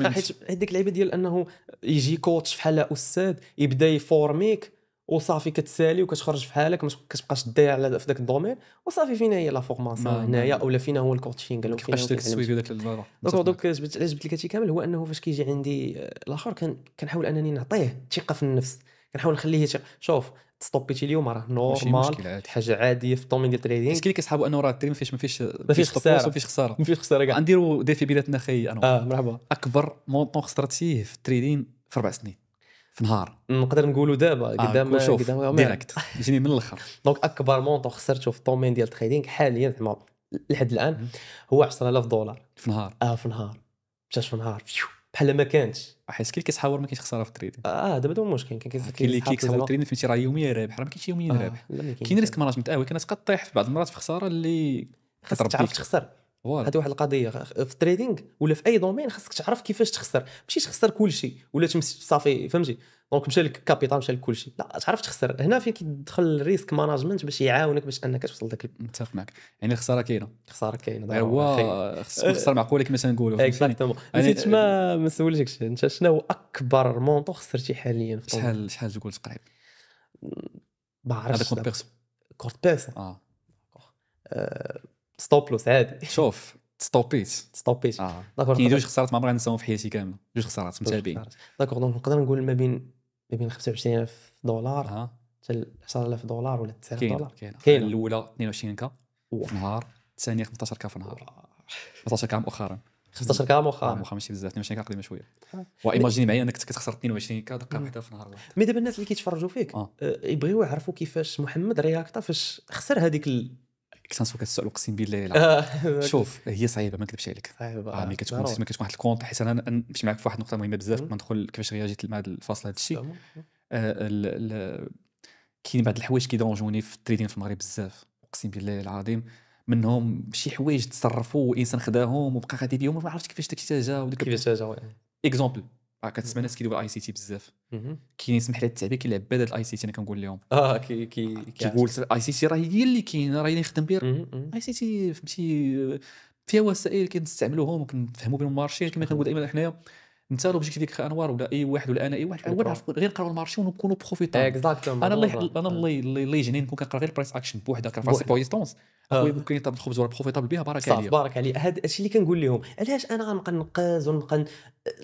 S1: هذيك اللعيبه ديال انه يجي كوتش بحال استاذ يبدا يفورميك وصافي كتسالي وكتخرج في حالك، ما كتبقاش تضيع على في داك الدومين وصافي. فين هي لا فورماسيون هنايا اولا فينا هو الكوتشينغ، قالوا فينا
S2: داك السويفي داك البابا.
S1: دونك جبت لك هادشي كامل، هو انه فاش كيجي عندي الاخر كنحاول انني نعطيه ثقه في النفس، كنحاول نخليه شوف ستوبيتي اليوم راه نورمال، حاجه عاديه في الدومين ديال التريدينغ.
S2: كاين اللي كيسحبوا انه راه التريدينغ ما فيش خساره، كاع نديروا ديفي بيناتنا خي. انا
S1: مرحبا.
S2: اكبر مونطون خسرتيه في التريدينغ في 4 سنين في نهار،
S1: نقدر نقولوا دابا قدام
S2: ديريكت يجيني من الاخر.
S1: دونك اكبر مونطون خسرته في الدومين ديال التريدينغ حاليا زعما لحد الان هو $10,000
S2: في نهار.
S1: في نهار مشاش في نهار بحال ما كانش.
S2: حيت كاين كيسحاور ما كاينش خساره في التريدينغ.
S1: دابا دابا مشكل كاين
S2: اللي كيسحاور التريدينغ فهمتي راه يوميا رابح، راه ما كاينش يوميا رابح. كاين ريسك ماناجمنت ولكن تبقى طيح في بعض المرات في خساره اللي
S1: خاصك تعرف تخسر. هذه واحد القضيه في التريدينغ ولا في اي دومين، خاصك تعرف كيفاش تخسر، ماشي تخسر كلشي ولا تمشي صافي فهمتي. دونك مشى لك الكابيتال مشى لك كلشي، لا تعرف تخسر. هنا فين كيدخل الريسك ماناجمنت باش يعاونك باش انك توصل لك.
S2: متفق معك، يعني الخساره كاينه
S1: هو
S2: خصك تخسر معقوله كما تنقولوا.
S1: اكزاكتومون. نسيت ما سولتكش انت شنو هو اكبر مونطو خسرتي حاليا في
S2: شحال تقول تقريبا؟
S1: ما عرفتش.
S2: هذا
S1: كورت بيرسو ستوب لوس عادي.
S2: شوف ستوبيت كاين جوج خسارات ما عمري نساهم في حياتي كامله، جوج خسارات متابعين.
S1: داكور دونك نقدر نقول ما بين $25,000 حتى $10,000 ولا $9,000.
S2: كاين الاولى 22K في نهار، الثانيه 15K في نهار، 15K مؤخرا
S1: 15K مؤخرا
S2: ماشي بزاف، 22K قديمه شويه. وايماجيني معايا انك كتخسر 22K دقه واحده في نهار واحد.
S1: مي دابا الناس اللي كيتفرجوا فيك يبغيو يعرفوا كيفاش محمد رياكتا فاش خسر هذيك
S2: كتنسوا كتسأل اقسم بالله لا. شوف هي صعيبه ما نكذبش عليك.
S1: صعيبه
S2: ملي كتكون واحد الكونط، حيت انا نمشي معاك في واحد النقطه مهمه بزاف قبل ما ندخل كيفاش رياجيت مع هذا الفصل هذا الشيء. كاين بعض الحوايج كيدونجوني في التريدين في المغرب بزاف اقسم بالله العظيم، منهم شي حوايج تصرفوا وانسان خداهم وبقى غادي بهم وما عرفتش كيفاش داكشي جا وديك
S1: كيفاش جا
S2: اكزومبل. كتسمع ناس كيديروا اي سي تي بزاف، كاين يسمح لي التعبير كيلعب بهذا الاي سي تي انا كنقول لهم كيقول الاي سي تي راه هي اللي كاين راه اللي نخدم بها. اي سي تي فهمتي فيها وسائل كنستعملوهم وكنفهموا بهم المارشي كما كنقول دائما حنايا. انت لوبجيكتيف ديك انوار ولا اي واحد ولا انا اي واحد هو نعرف غير نقراو المارشي ونكونوا بروفيتابل. انا الله يجني نكون كنقرا غير برايس اكشن بوحدها كنفاسي بويستونس اخويا ممكن يطلب الخبز ولا بروفيتابل بها بارك عليا
S1: بارك عليا. هذا الشيء اللي كنقول لهم علاش انا غنبقى نقاز ونبقى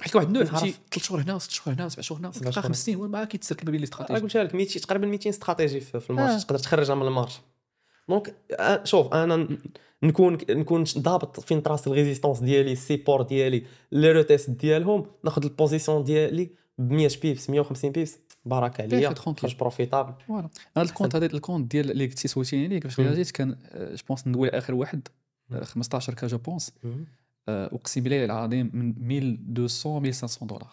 S2: حيت واحد النوع فهمتي 3 شهور هنا 6 شهور هنا 7 شهور هنا تلقى 5 سنين وما كيتسرك ما بين لي استراتيجي.
S1: قلت لك 200 تقريبا 200 استراتيجي في المارش تقدر تخرجها من المارش. دونك شوف انا نكون ضابط فين طراس الريزيستانس ديالي السيبور ديالي لي روتيست ديالهم ناخذ البوزيسيون ديالي ب 100 بيبس 150 بيبس بارك عليا خرج بروفيتابل.
S2: فوالا هذا الكونت هذا الكونت ديال اللي كنتي سولتيني عليه كيفاش رياجيت كان جو بونس ندوي اخر واحد 15 كا جو بونس اقسم بالله العظيم من 1200 1500 دولار.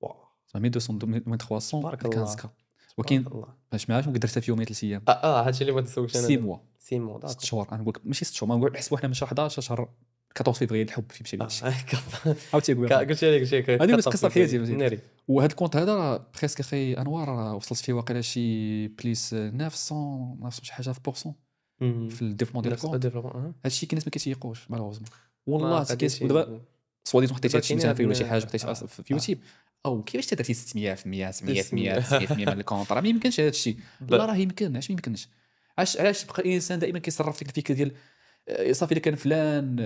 S1: واو
S2: 1200 1300
S1: بارك
S2: 15 كا. ولكن باش معاش ممكن درتها في يومين 3 ايام.
S1: هادشي اللي ما تسوقش انا
S2: 6 موا
S1: 6
S2: شهور. انا نقول لك ماشي 6 شهور ما نقول نحسبوا حنا من شهر 11 شهر 14 فيفري الحب في مشي لهادشي.
S1: عاوتاني قلت لك
S2: هذه قصه في حياتي مزيان. وهذا الكونت هذا راه بريسك اخي انوار وصلت فيه واقيلا شي بليس 900 شي حاجه في بورسون في الديفلوبمون ديال الكونت. هادشي كاين ناس ما كيتيقوش مالوغوزمون والله كيس. ودابا سوا ديزون حطيت شي مثال ولا شي حاجه حطيت في يوتيوب او كيفاش تدرتي 600% 700% من الكونت راه ما يمكنش هذا الشيء. لا راه يمكن. علاش ما يمكنش؟ علاش تبقى الانسان دائما كيصرف فيك الفكره ديال صافي الا كان فلان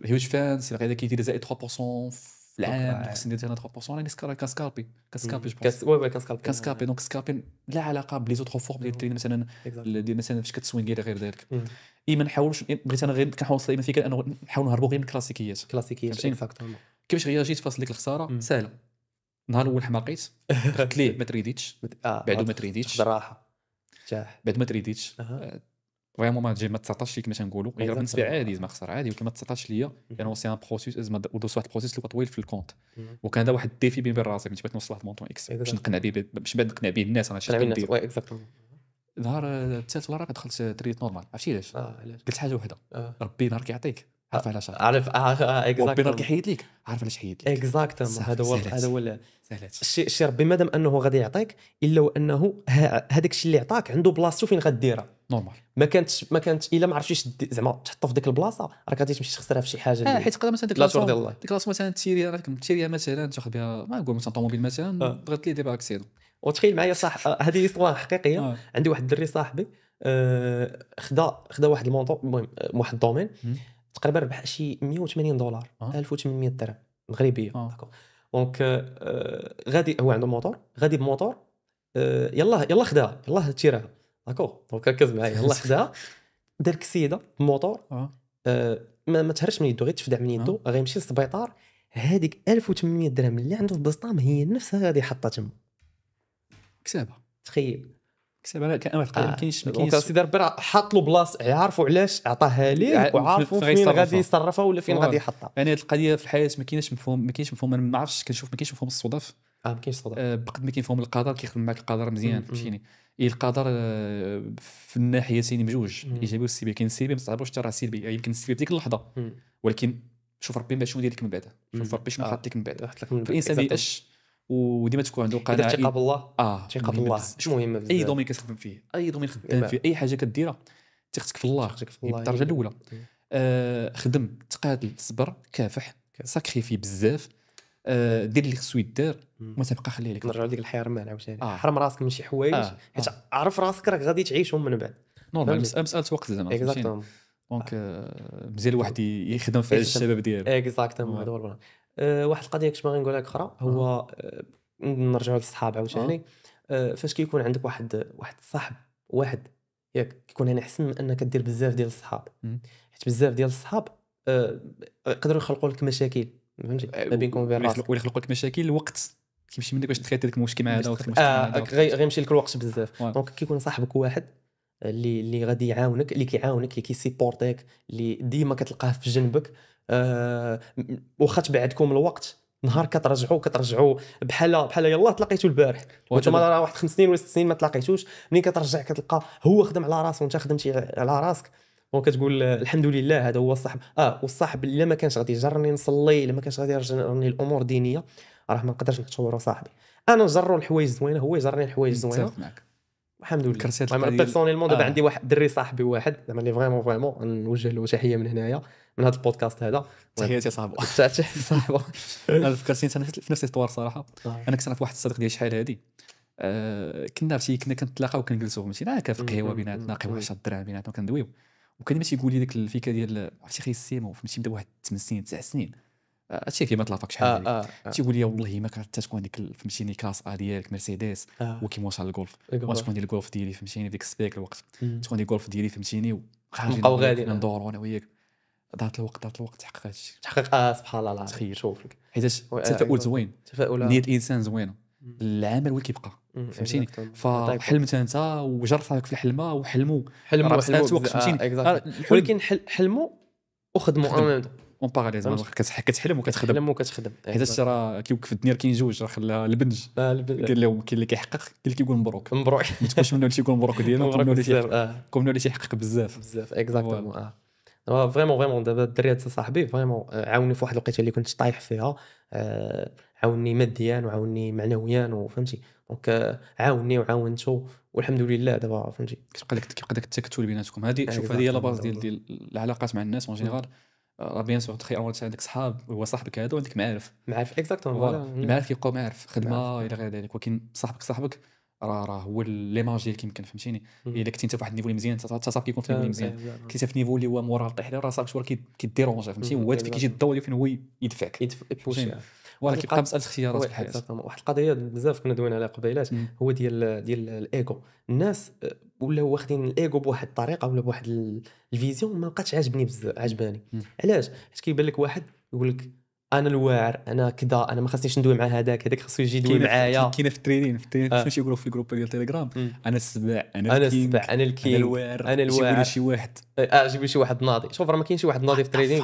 S2: هيوج فانس غادي كيدير زائد 3% في العام خصني ندير انا 3% راني كاسكالبي كاسكالبي دونك سكالبي لا علاقه بلي زوتر فورم ديال الترين مثلا ديال مثلا فاش كتسوين غير ذلك. ما نحاولش بغيت انا غير كنحاول نوصل دائما فكره انه نحاول نهربوا غير من الكلاسيكيات
S1: اكزاكتومون.
S2: كيفاش رياجيت فاصل ديك الخساره سهله. النهار الاول حماقيت قلت ليه ما تريديتش بعدو ما تريديتش
S1: راحه
S2: بعد ما تريديتش فريمون ما تجي ما تسطاش ليك باش نقولوا غير بالنسبه عادي زعما خسر عادي ولكن ما تسطاش ليا لانه سي ان بروسيس زعما ودوز واحد البروسيس اللي طويل في الكونت وكان هذا واحد الديفي بين راسي كنت بغيت نوصل لواحد المونطون اكس باش نقنع به باش نقنع به الناس انا شنو ندير.
S1: اكزاكتومون.
S2: نهار الثالث ولا الرابع دخلت تريد نورمال عرفتي علاش قلت حاجه وحده ربي نهار كيعطيك عارف علاش عارف ربي نهار كيحيد ليك عارف علاش حيد لك
S1: اكزاكتومون. هذا هو
S2: سهلات
S1: الشيء ربي مادام انه غادي يعطيك الا وانه هذاك الشيء اللي عطاك عنده بلاصتو فين غديرها
S2: نورمال.
S1: ما كانتش الا ما عرفتيش زعما تحطو في ديك البلاصه راك غادي تمشي تخسرها في شي حاجه اللي
S2: حيت تقدر مثلا ديك لاصون مثلا تيريا مثلا تاخذ بها ما نقول مثلا طوموبيل مثلا ضغط لي دابا اكسيدون وتخيل
S1: معايا صح. هذه اسطوره حقيقيه. عندي واحد الدري صاحبي خدا واحد المونطور المهم واحد الدومين تقريبا ربح شي 180 دولار 1800 درهم مغربيه. دونك غادي هو عنده موتور غادي بموتور يلا خداها يلا تيرها داكور. دونك ركز معايا يلا خداها دار كسيده بموتور ما تهرش من يدو غير تفدع من يدو غيمشي للسبيطار. هذيك 1800 درهم اللي عنده في بسطام هي نفسها غادي يحطها تما
S2: كسابه.
S1: تخيل
S2: كسابه. انا كان ما كاينش
S1: دونك سيدي ربي راه حاط له بلاصه يعرفوا علاش عطاها ليه وعارفوا فين غادي يصرفها ولا فين غادي يحطها.
S2: يعني هذه القضيه في الحياه ما كاينش مفهوم انا ما عرفتش كنشوف ما كاينش مفهوم الصدف
S1: ما كاينش صدف
S2: بقد ما كاين مفهوم القدر كيخدم معك القدر مزيان فهمتيني. القدر في الناحيتين بجوج الايجابي والسلبي. كاين السلبي ما تصعبوش حتى راه سلبي يمكن السلبي في ديك اللحظه ولكن شوف ربي شنو داير لك من بعد شوف ربي شنو حاط لك من بعد. الانسان ما يأش وديما تكون عنده قناعه
S1: ثقه بالله.
S2: ثقه بالله مهمه بزاف. اي دومين كتخدم فيه اي دومين خدام فيه اي حاجه كديرها ثقتك في الله بالدرجه الاولى. خدم تقاتل تصبر كافح ساكريفي بزاف دير اللي خصو يدار وما تبقى خليه لك.
S1: نرجعوا لديك الحرمان عاوتاني حرم راسك من شي حوايج حيت عرف راسك راك غادي تعيشهم من بعد
S2: نورمال. مساله وقت زعما
S1: اكزاكتومون.
S2: دونك مزيان الواحد يخدم في الشباب ديالو
S1: اكزاكتومون. هذا هو البلان. واحد القضيه كنت باغي نقول لك اخرى هو نرجعوا للصحاب عاوتاني. فاش كيكون عندك واحد الصاحب واحد ياك كيكون هنا احسن من انك دير بزاف ديال الصحاب حيت بزاف ديال الصحاب يقدروا يخلقوا لك مشاكل فهمتي ما بينكم وبين راسك ولا
S2: يخلقوا لك مشاكل. الوقت كيمشي منك باش تخيط داك المشكل مع هذا
S1: غيمشي لك الوقت بزاف. دونك كيكون صاحبك واحد اللي غادي يعاونك، اللي كيعاونك، اللي كيسيبورتيك، اللي ديما كتلقاه في جنبك. واخا تبعدكم الوقت، نهار كترجعوا بحال يلاه تلاقيتو البارح وانتم راه واحد 5 سنين ولا 6 سنين ما تلاقيتوش، ملي كترجع كتلقى هو خدم على راسو وانت خدمتي على راسك، وكتقول الحمد لله هذا هو الصاحب. والصاحب الا ما كانش غادي يجرني نصلي، الا ما كانش غادي يجرني الامور دينيه، راه ما نقدرش نعتبره صاحبي. انا نجرو الحوايج زوينه، هو يجرني الحوايج زوينه، الحمد لله. بيرسونيلمون دابا عندي واحد دري صاحبي واحد زعما اللي فريمون نوجه له تحيه من هنايا من هذا البودكاست هذا.
S2: تحياتي صاحبي.
S1: تحياتي صاحبي.
S2: انا فكرتني انا في نفس الاطوار صراحه. انا كنت نعرف واحد الصديق ديال شحال هذه، كنا كنتلاقاو وكنجلسوا فهمتي، في قهوه بيناتنا، قهوه 10 دراهم بيناتنا وكندويو، وكان ديما تيقول لي ديك الفكره ديال عرفتي خي السيمو فهمتي، بدا واحد 8 سنين 9 سنين هادشي فيه ما طلافك شحال هذيك. تيقول لي والله ما كانت تكون ديك فهمتيني كلاس ديالك مرسيدس وكيموش على الجولف، وتكون ديال الجولف ديالي فهمتيني ديك سبيك الوقت، تكون ديال الجولف ديالي فهمتيني،
S1: نبقاو غاديين
S2: ندوروا انا وياك. ضاعت الوقت تحقق هادشي،
S1: تحقق. سبحان الله.
S2: تخيل
S1: شوف لك
S2: حيتاش التفاؤل زوين، نية الانسان زوينه، العمل هو كيبقى فهمتيني. فحلمت انت وجرت راك في الحلمه وحلموا
S1: فهمتيني، ولكن حلموا وخدموا ان
S2: اون باراليل، كتحلم وكتخدم حيت راه كيوقف الدنيا كاين جوج، راه خلا البنج قال لهم كاين اللي كيحقق، كاين اللي كيقول مبروك ما تكونش منه اللي تيقول مبروك ديالو، كون اللي تيحقق بزاف
S1: اكزاكتومون. فريمون دابا الدري هذا صاحبي فريمون عاوني في واحد الوقيته اللي كنت طايح فيها، عاوني ماديا وعاوني معنويا وفهمتي، دونك عاوني وعاونته والحمد لله دابا فهمتي.
S2: كيبقى داك التكتل بيناتكم. هذه شوف، هذه هي لا باز ديال العلاقات مع الناس اون جينيرال. راه بيان سور تخيل اول عندك صحاب هو صاحبك هذا، وعندك معارف
S1: اكزاكتومون.
S2: المعارف كيبقاو معارف خدمه الى غير ذلك، ولكن صاحبك راه هو لي ماج ديال كيمكن فهمتيني. الا كنتي انت في واحد النيفو اللي مزيان حتى صاحبك يكون في نيفو مزيان، كنتي في نيفو اللي هو مورا طيح له، راه صاحبك شويه كيديرونجا فهمتي، هو هذا كيجي الضوء فين هو يدفعك ولا كيبقى مساله اختيارات في الحياه.
S1: واحد القضيه بزاف كنا دوينا عليها قبيلات، هو ديال الايغو. الناس ولاو واخدين الايغو بواحد الطريقه ولا بواحد الفيزيون ما بقاتش عجبني بزاف. عجباني علاش؟ حيت كيبان لك واحد يقول لك انا الواعر، انا كذا، انا ما خاصنيش ندوي مع هذاك خاصو يجي يدوي معايا.
S2: كاينه في التريدين شنو يقولوا في الجروب ديال تيليجرام، انا السبع،
S1: انا الكينغ، انا الواعر،
S2: شي واحد
S1: جيب لي شي واحد ناضي. شوف راه ما كاينش شي واحد ناضي في التريدين،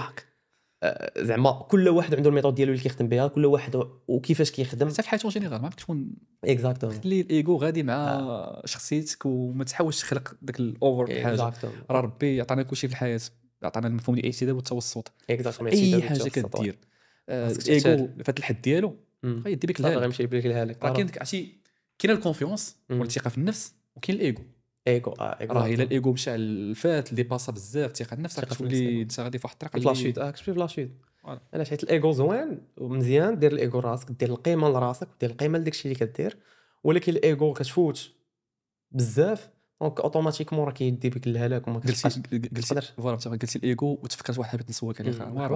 S1: زعما كل واحد عنده الميثود ديالو اللي كيخدم بها، كل واحد وكيفاش كيخدم
S2: حتى في حياته جينيرال. ما تكون
S1: اكزاكتومون
S2: خلي الايغو غادي مع شخصيتك، وما تحاولش تخلق داك الاوفر حاجه. راه ربي عطانا كلشي في الحياه، عطانا المفهوم ديال الاعتدال والتوسط. اي حاجه كدير الايغو فات الحد ديالو غيدي بك الهالك،
S1: غيمشي بك الهالك.
S2: راه كاين عرفتي كاين الكونفيونس والثقه في النفس، وكاين الايغو. راه الا الايغو مشى الفات اللي باسا بزاف، الثقه في النفس تولي انت غادي في واحد الطريقه
S1: فلاشيت. كتمشي فلاشيت. علاش؟ حيت الايغو زوين ومزيان، دير الايغو راسك، دير القيمه لراسك، دير القيمه لداكشي اللي كدير، ولكن الايغو كتفوت بزاف دونك اوتوماتيكمون راه كيدي بك الهلاك وما كتبقاش.
S2: قلتي الايغو وتفكرت واحد بغيت نسولك عليه انوار،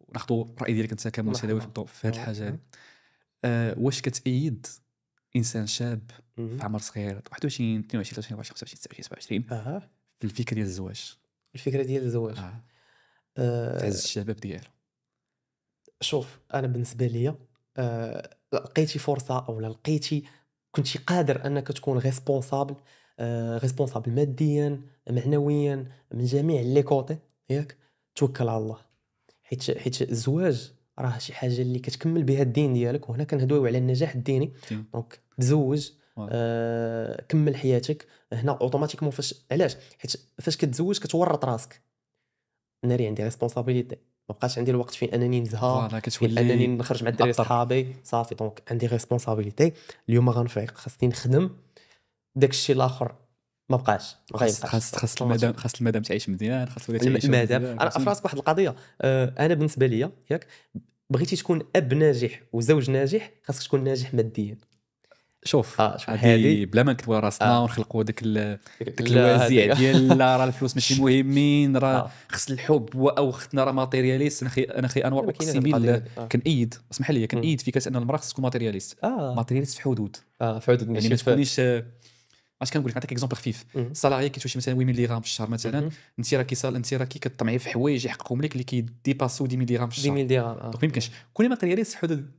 S2: وناخذوا الراي ديالك انت كمتداول في هذه الحاجه هذه. واش كتأيد انسان شاب في عمر صغير 21 22 23 24 25 26 27 في الفكره ديال الزواج؟
S1: الفكره ديال الزواج
S2: في عز الشباب ديالو.
S1: شوف انا بالنسبه ليا لقيتي فرصه او لقيتي كنتي قادر انك تكون ريسبونسابل ماديا معنويا من جميع لي كوتي ياك، توكل على الله. حيت الزواج راه شي حاجه اللي كتكمل بها الدين ديالك، وهنا كنهضروا على النجاح الديني. دونك تزوج، كمل حياتك هنا اوتوماتيكمون. علاش؟ حيت فاش كتزوج كتورط راسك. ناري عندي ريسبونسابيلتي، ما بقاش عندي الوقت فين انني نزهى، فين انني نخرج مع الدراري صحابي صافي. دونك عندي ريسبونسابيلتي. اليوم غنفيق خاصني نخدم، داكشي الاخر ما بقاش.
S2: خاص المدام تعيش مزيان، خاص
S1: المدام. انا في راسك واحد القضيه، انا بالنسبه ليا ياك بغيتي تكون اب ناجح وزوج ناجح، خاصك تكون ناجح ماديا.
S2: شوف هذه بلا ما نكتبوا راسنا ونخلقوا داك الوازع ديال راه الفلوس ماشي مهمين، راه خص الحب او ختنا راه ماتيرياليست. انا خي انوار اقسم بالله كنأيد، اسمح لي كنأيد فكره ان المراه خص تكون ماتيرياليست. ماتيرياليست في حدود،
S1: في حدود
S2: يعني ما تكونيش. اش كنقول لك؟ نعطيك اكزومبل خفيف. السالاري كيتوشي مثلا 8 ملغ في الشهر مثلا، انت راه كتطمعي في حوايج يحققهم لك اللي كيديباسو 10 ملغ في الشهر.
S1: 10 ملغ
S2: دونك ما يمكنش كوني ماتيرياليست في حدود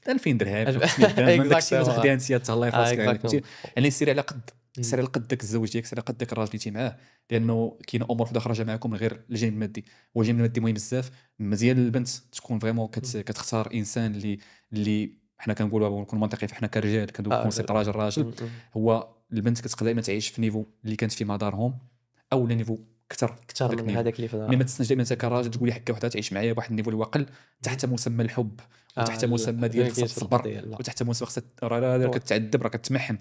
S2: 2000 درهم، 500 درهم. داكشي اللي تاخديها انت تهلاي في راسك، يعني سيري على قد سير على قد داك الزوج ديالك، سير على قد داك الراجل اللي انت معاه، لانه كاين امور وحده خارجه معكم من غير الجانب المادي. والجانب المادي مهم بزاف. مزيان البنت تكون فريمون كتختار انسان اللي حنا كنقولوا نكون منطقي، فحنا كرجال كندوي كونسيبت راجل. هو البنت كتقدر دائما تعيش في نيفو اللي كانت في مدارهم او نيفو
S1: اكثر من هذاك اللي في
S2: دارهم. ما تسناش دائما انت كراجل تقول لي حكا وحده تعيش معايا بواحد النيفو اللي واقل تحت مسمى الحب وتحت مسمى ديال خصك تصبر وتحت مسمى خصك راه كتعذب راه كتمحن.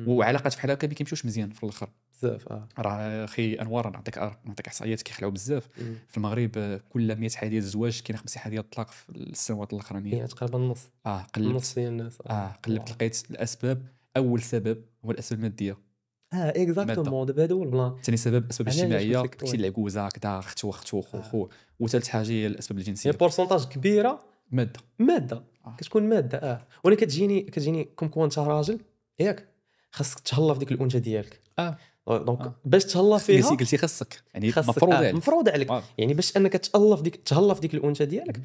S2: وعلاقات بحال هكا ما كيمشيوش مزيان في الاخر
S1: بزاف.
S2: راه اخي انوار نعطيك احصائيات كيخلعوا بزاف. في المغرب كل 100 حاله ديال الزواج كاين 50 حاله ديال الطلاق في السنوات الاخرانيه،
S1: يعني تقريبا النص.
S2: قلبت
S1: ديال الناس.
S2: قلبت لقيت الاسباب. اول سبب هو الاسباب الماديه.
S1: اكزاكتومون دابا هذا هو البلان.
S2: ثاني سبب اسباب اجتماعيه، داكشي العكوزه كذا اختو خو. وثالث حاجه هي الاسباب الجنسيه.
S1: هي بورسونتاج كبيره ماده كتكون ماده. وانا كتجيني كوم كون انت راجل ياك خاصك تهلا في ديك الانثى ديالك. دونك باش تهلا فيها
S2: قلتي خاصك يعني
S1: مفروض عليك يعني باش انك تهلا في ديك الانثى ديالك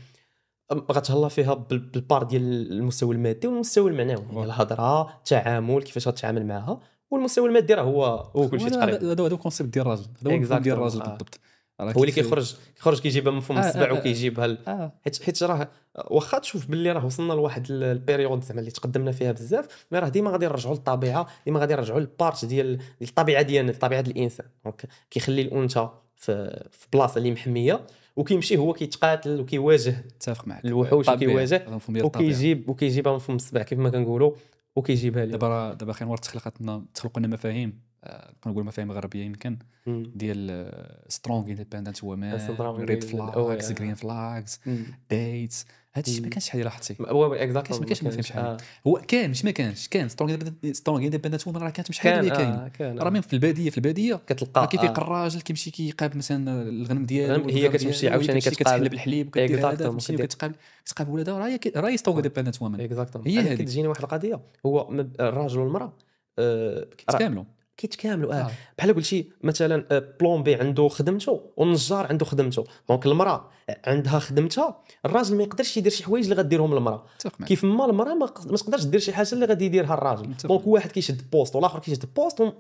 S1: غتهلا فيها بالبار ديال المستوى المادي والمستوى المعنوي، يعني الهضره، التعامل، كيفاش غتعامل معها. والمستوى المادي راه هو كلشي تقريبا.
S2: هذا هو الكونسيبت ديال الراجل، هذا هو ديال الراجل بالضبط.
S1: هو اللي كيخرج كيجيبها من فم السبع وكيجيبها حيت راه واخا تشوف باللي راه وصلنا لواحد البيريود زعما اللي تقدمنا فيها بزاف، مي راه ديما غادي نرجعوا للطبيعه، ديما غادي نرجعوا للبارت ديال الطبيعه ديالنا، طبيعه الانسان. دونك كيخلي الانثى في بلاصه اللي محميه وكيمشي هو كيتقاتل وكيواجه
S2: اتفق معك
S1: الوحوش وكيواجه وكيجيبها من فم السبع كيف ما كنقولوا وكيجيبها لي.
S2: دابا خير تخلق لنا مفاهيم، كنقول مفاهيم غربيه يمكن ديال سترونغ اندبندنت وومن، ريد فلاغز، جرين فلاغز، ديتس. هادشي ما كانش شحال لاحظتي.
S1: هو اكزاكتلي
S2: ما كانش مفهوم شحال هو كان مش ما كانش كان سترونغ اندبندنت وومن راه كانت شحال اللي كاين راه من في الباديه كتلقى كيفيق الراجل كيمشي كيقابل مثلا الغنم ديالو،
S1: هي كتمشي عاوتاني
S2: كتحلب الحليب وكدير هذا كتقابل ولادها، راه سترونغ اندبندنت وومن.
S1: هي هذه كتجيني واحد القضيه، هو الراجل والمراه كيتكاملوا بحال قلتي مثلا بلومبي عنده خدمته والنجار عنده خدمته. دونك المراه عندها خدمتها، الراجل ما يقدرش يدير شي حوايج اللي غديرهم المراه، كيف ما المراه ما تقدرش دير شي حاجه اللي غادي يديرها الراجل. دونك واحد كيشد بوست والاخر كيشد بوست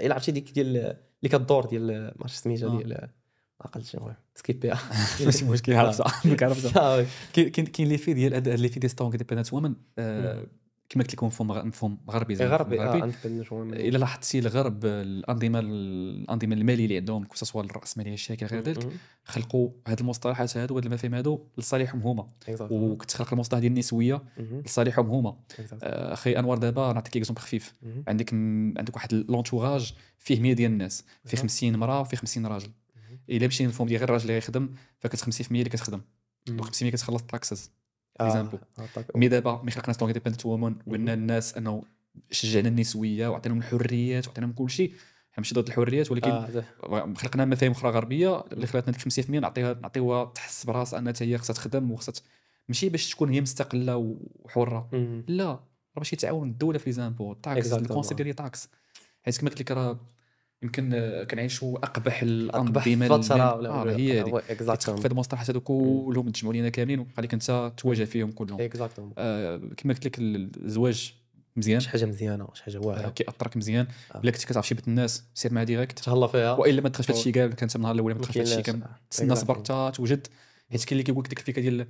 S1: الا عرفتي ديك ديال اللي كدور ديال ما عرفتش سميتها ديال عقلت المهم سكيبيها
S2: ماشي مشكل عرفتها. كاين لي في ديال لي في دي ستونغ ديبندنت وومن كما قلت لكم مفهوم غربي الا لاحظتي الغرب الانظمه الماليه اللي عندهم سواء الراسماليه الشركه غير ذلك خلقوا هاد المصطلحات هادو وهاد المفاهيم هادو لصالحهم هما، وكتخلق المصطلح ديال النسويه لصالحهم هما. اخي انوار دابا نعطيك اكزومبل خفيف. عندك واحد لونتوراج فيه 100 ديال الناس، فيه 50 مراه وفيه 50 راجل. الا مشينا نفهم ديال غير الراجل اللي غيخدم فكت 50% اللي كتخدم و50% كتخلص التاكسز اكزامبل. مي دابا ملي خلقنا ستونغ ديبندنت وومن وقلنا الناس انه شجعنا النسويه وعطيناهم الحريات وعطيناهم كل شيء، ماشي ضد الحريات ولكن خلقنا مفاهيم اخرى غربيه اللي خلاتنا ديك 50% نعطيوها تحس براسها انها هي خصها تخدم وخصها ماشي باش تكون هي مستقله وحره، لا راه باش يتعاون الدوله في ليزامبو الطاكس الكونسيبت ديال الطاكس. حيت كما قلت لك راه يمكن كنعيشوا اقبح الانظمه
S1: فتره
S2: هي هذه كتخف هاد المصطلحات هادو كلهم تجمعوا لينا كاملين وخليك انت تواجه فيهم كلهم. كما قلت لك الزواج مزيان،
S1: شي حاجه مزيانه، شي حاجه واعره
S2: كيأثرك مزيان. الا كنت كتعرف شي بنت الناس سير معها ديريكت
S1: تهلا فيها،
S2: والا ما دخلش في هادشي كاع كانت من النهار الاول ما دخلش في هادشي كنتسنى صبر حتى توجد. حيت كاين اللي كيقول لك ديك الفكره ديال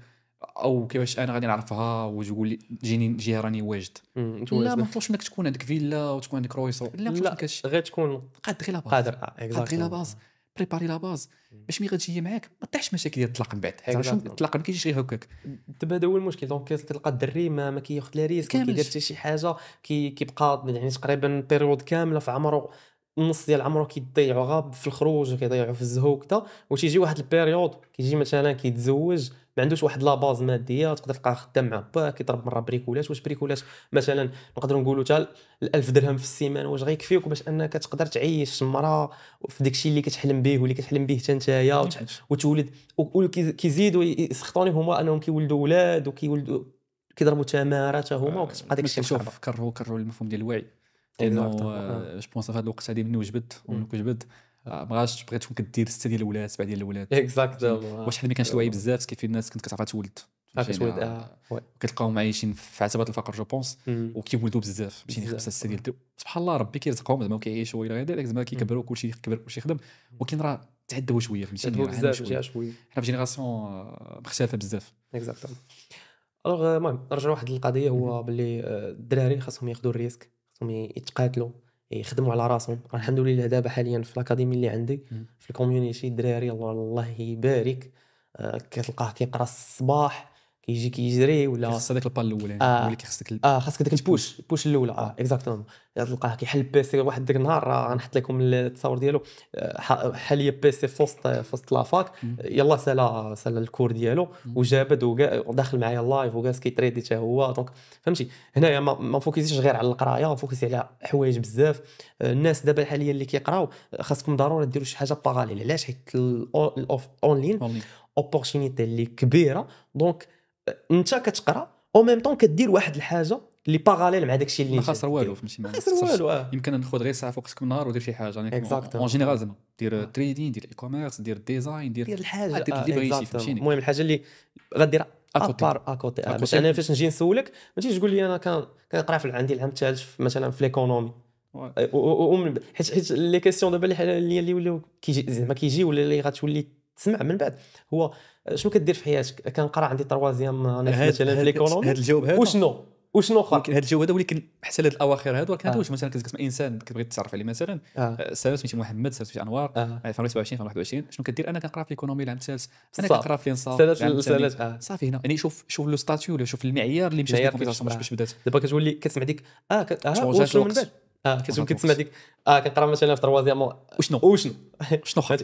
S2: او كيفاش انا غادي نعرفها وتقول لي جيها راني واجد. لا ما مطلوبش انك تكون عندك فيلا وتكون عندك رويسو، لا
S1: غير تكون
S2: قادر غير لا باز بريباري لا باز باش ملي غتجي معاك ما طيحش مشاكل ديال الطلاق من بعد. الطلاق ما كيجيش غير هكاك.
S1: دابا هذا هو المشكل. دونك كتلقى الدري ما كياخذ لا ريسك، ما كيدير حتى شي حاجه، كيبقى يعني تقريبا بيريود كامله في عمره، النص ديال عمره كيضيعوا غاب في الخروج وكيضيعوا في الزهو كذا، وتيجي واحد البيريود كيجي مثلا كيتزوج ما عندوش واحد لا باز ماديه، تقدر تلقاه خدام مع با كيضرب مره بريكولات. واش بريكولات مثلا نقدروا نقولوا حتى 1000 درهم في السيمانه واش غيكفيوك باش انك تقدر تعيش المراه في داكشي اللي كتحلم به واللي كتحلم به حتى نتايا وتولد. وكيزيدوا يسخطوني هما انهم كيولدوا ولاد وكيولدوا كيضربوا تمارات هما، وكتبقى داكشي
S2: شوف كرهوا المفهوم ديال الوعي. انه جو بونس في هذا الوقت هذه مني وجبد ما بغاش تبغي تكون كدير 6 ديال الولاد 7 ديال الولاد
S1: اكزاكتومون.
S2: واش حنا ما كانش الوعي بزاف كيف الناس كنت كتعرفها تولد فهمتيني كتلقاهم عايشين في عتبه الفقر جو بونس وكيولدوا بزاف فهمتيني 5 6 ديال سبحان الله ربي كيرزقهم زعما وكيعيشوا الى غير زعما كيكبروا كلشي كيكبر كلشي يخدم ولكن راه تعذبوا شويه فهمتيني
S1: بزاف شويه
S2: حنا في جينيراسيون مختلفه بزاف
S1: اكزاكتومون. الوغ المهم نرجع لواحد القضيه هو باللي الدراري خاصهم ياخذوا الريسك خاصهم يتقاتلوا يخدموا على راسهم. الحمد لله دابا حاليا في الاكاديمي اللي عندي في الكوميونيتي الدراري الله يبارك كتلقاه كيقرا الصباح كيجي كيجري ولا
S2: خاص هذاك البال الاولاني هو اللي كيخصك
S1: خاصك داك البوش الاولى اكزاكتومون. تلقاه كيحل بيسي واحد داك النهار غنحط لكم التصاور ديالو حاليا بيسي في وسط لافاك يلا سالا الكور ديالو وجابد وداخل معايا اللايف وجالس كيتريدي حتى هو. دونك فهمتي هنايا ما فوكسيش غير على القرايه فوكسي على حوايج بزاف. الناس دابا حاليا اللي كيقراو خاصكم ضروري ديروا شي حاجه باغاليل. علاش؟ حيت اونلاين اوبورتونيتي اللي كبيره. دونك انت كتقرا او ميم طون كدير واحد الحاجه اللي باغاليل مع داكشي اللي
S2: ما خاسر والو فهمتي
S1: ما خاسر والو.
S2: يمكن ناخذ غير ساعه فوقك النهار ودير شي حاجه يعني اون جينيرال زعما دير تريدين دير اي كوميرس دير ديزاين دير
S1: الحاجه
S2: دير اللي بغيتي فهمتيني.
S1: المهم الحاجه اللي غدير اكوتي باش انا فاش نجي نسولك ماشي تقول لي انا كنقرا في عندي العام الثالث مثلا في ليكونومي حيت لي كيسيون دابا اللي ولاو كيجي زعما كيجي ولا اللي غتولي تسمع من بعد هو شنو كدير في حياتك. كنقرا عندي تروازيام مثلا في ليكونومي
S2: هذا الجواب هذا
S1: وشنو اخر
S2: هذا الجواب هذا ولكن حتى هاد الاواخر هادو كان واش مثلا كتسمع انسان كتبغي تتعرف عليه مثلا سميتو محمد سميتو انوار في 2027 2021 شنو كدير؟ انا كنقرا في الايكونومي العام الثالث انا كنقرا في الانصاف صافي هنا يعني شوف لو ستاتيو ولا شوف المعيار اللي مشى الكومبيتاسيون باش بدات
S1: دابا كتولي كتسمع ديك وشنو من بعد كتولي كتسمع ديك كنقرا مثلا في تروازيام وشنو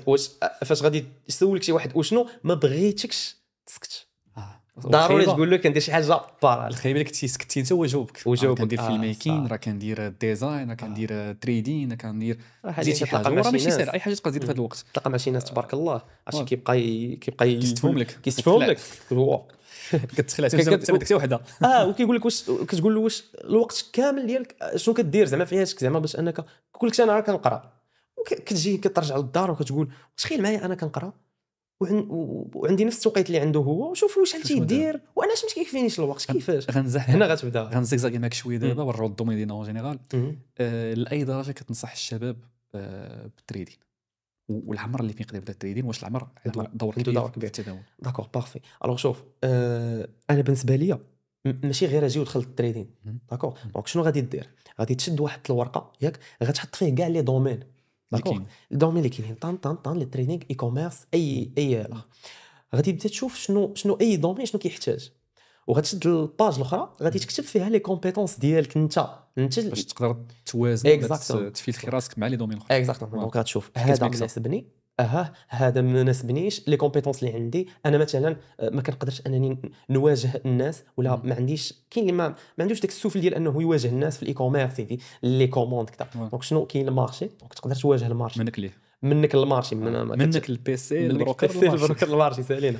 S1: واش فاش غادي يسولك شي واحد وشنو ما بغيتكش تسكت ضروري تقول له كندير شي حاجه بارال.
S2: الخيبه اللي سكتي انت وجاوبك كندير في الميكين راه كندير ديزاين راه كندير تريدين كندير شي حاجه راه ماشي سهل اي حاجه تقدر دير في هذا الوقت.
S1: تلقى مع شي ناس تبارك الله عرفتي كيبقى
S2: يستفهم
S1: لك هو
S2: كتخلع ديك شي وحده
S1: وكيقول لك واش كتقول له واش الوقت كامل ديالك شنو كدير زعما في حياتك زعما باش انك كيقول لك انا راه كنقرا وكتجي كترجع للدار وكتقول تخيل معايا انا كنقرا وعندي نفس التوقيت اللي عنده هو وشوف واش هل تيدير وانا ما كيكفينيش الوقت كيفاش
S2: هنا
S1: غتبدا
S2: غنزيكزاكي معاك شويه دابا ونرجعوا للدومين ديالنا اون جينيرال. لاي درجه كتنصح الشباب بالتريدين والعمر اللي فين يقدر يبدا التريدين واش العمر عنده دور كبير في التداول؟
S1: داكور بارفي. الوغ شوف انا بالنسبه ليا ماشي غير اجي ودخل التريدين داكور. دونك شنو غادي دير؟ غادي تشد واحد الورقه ياك غتحط فيه كاع لي دومين داكور الدومين اللي كاينين طان لي تريدينغ اي كوميرس اي غادي تبدا تشوف شنو اي دومين شنو كيحتاج وغتشد الباج الاخرى غادي تكتب فيها لي كومبيتونس ديالك انت
S2: باش تقدر توازن تفيلتري راسك مع لي دومين الاخرى
S1: اكزاكتومون. دونك غتشوف هذا مناسبني هذا ما مناسبنيش لي كومبيتونس اللي عندي انا مثلا ما كنقدرش انني نواجه الناس ولا ما عنديش كاين اللي ما عندوش داك السوفل ديال انه يواجه الناس في الاي كوميرس لي كوموند كذا. دونك شنو كاين المارشي دونك تقدر تواجه المارشي
S2: منك
S1: المارشي
S2: منك البيسي
S1: البروكر المارشي سالينا.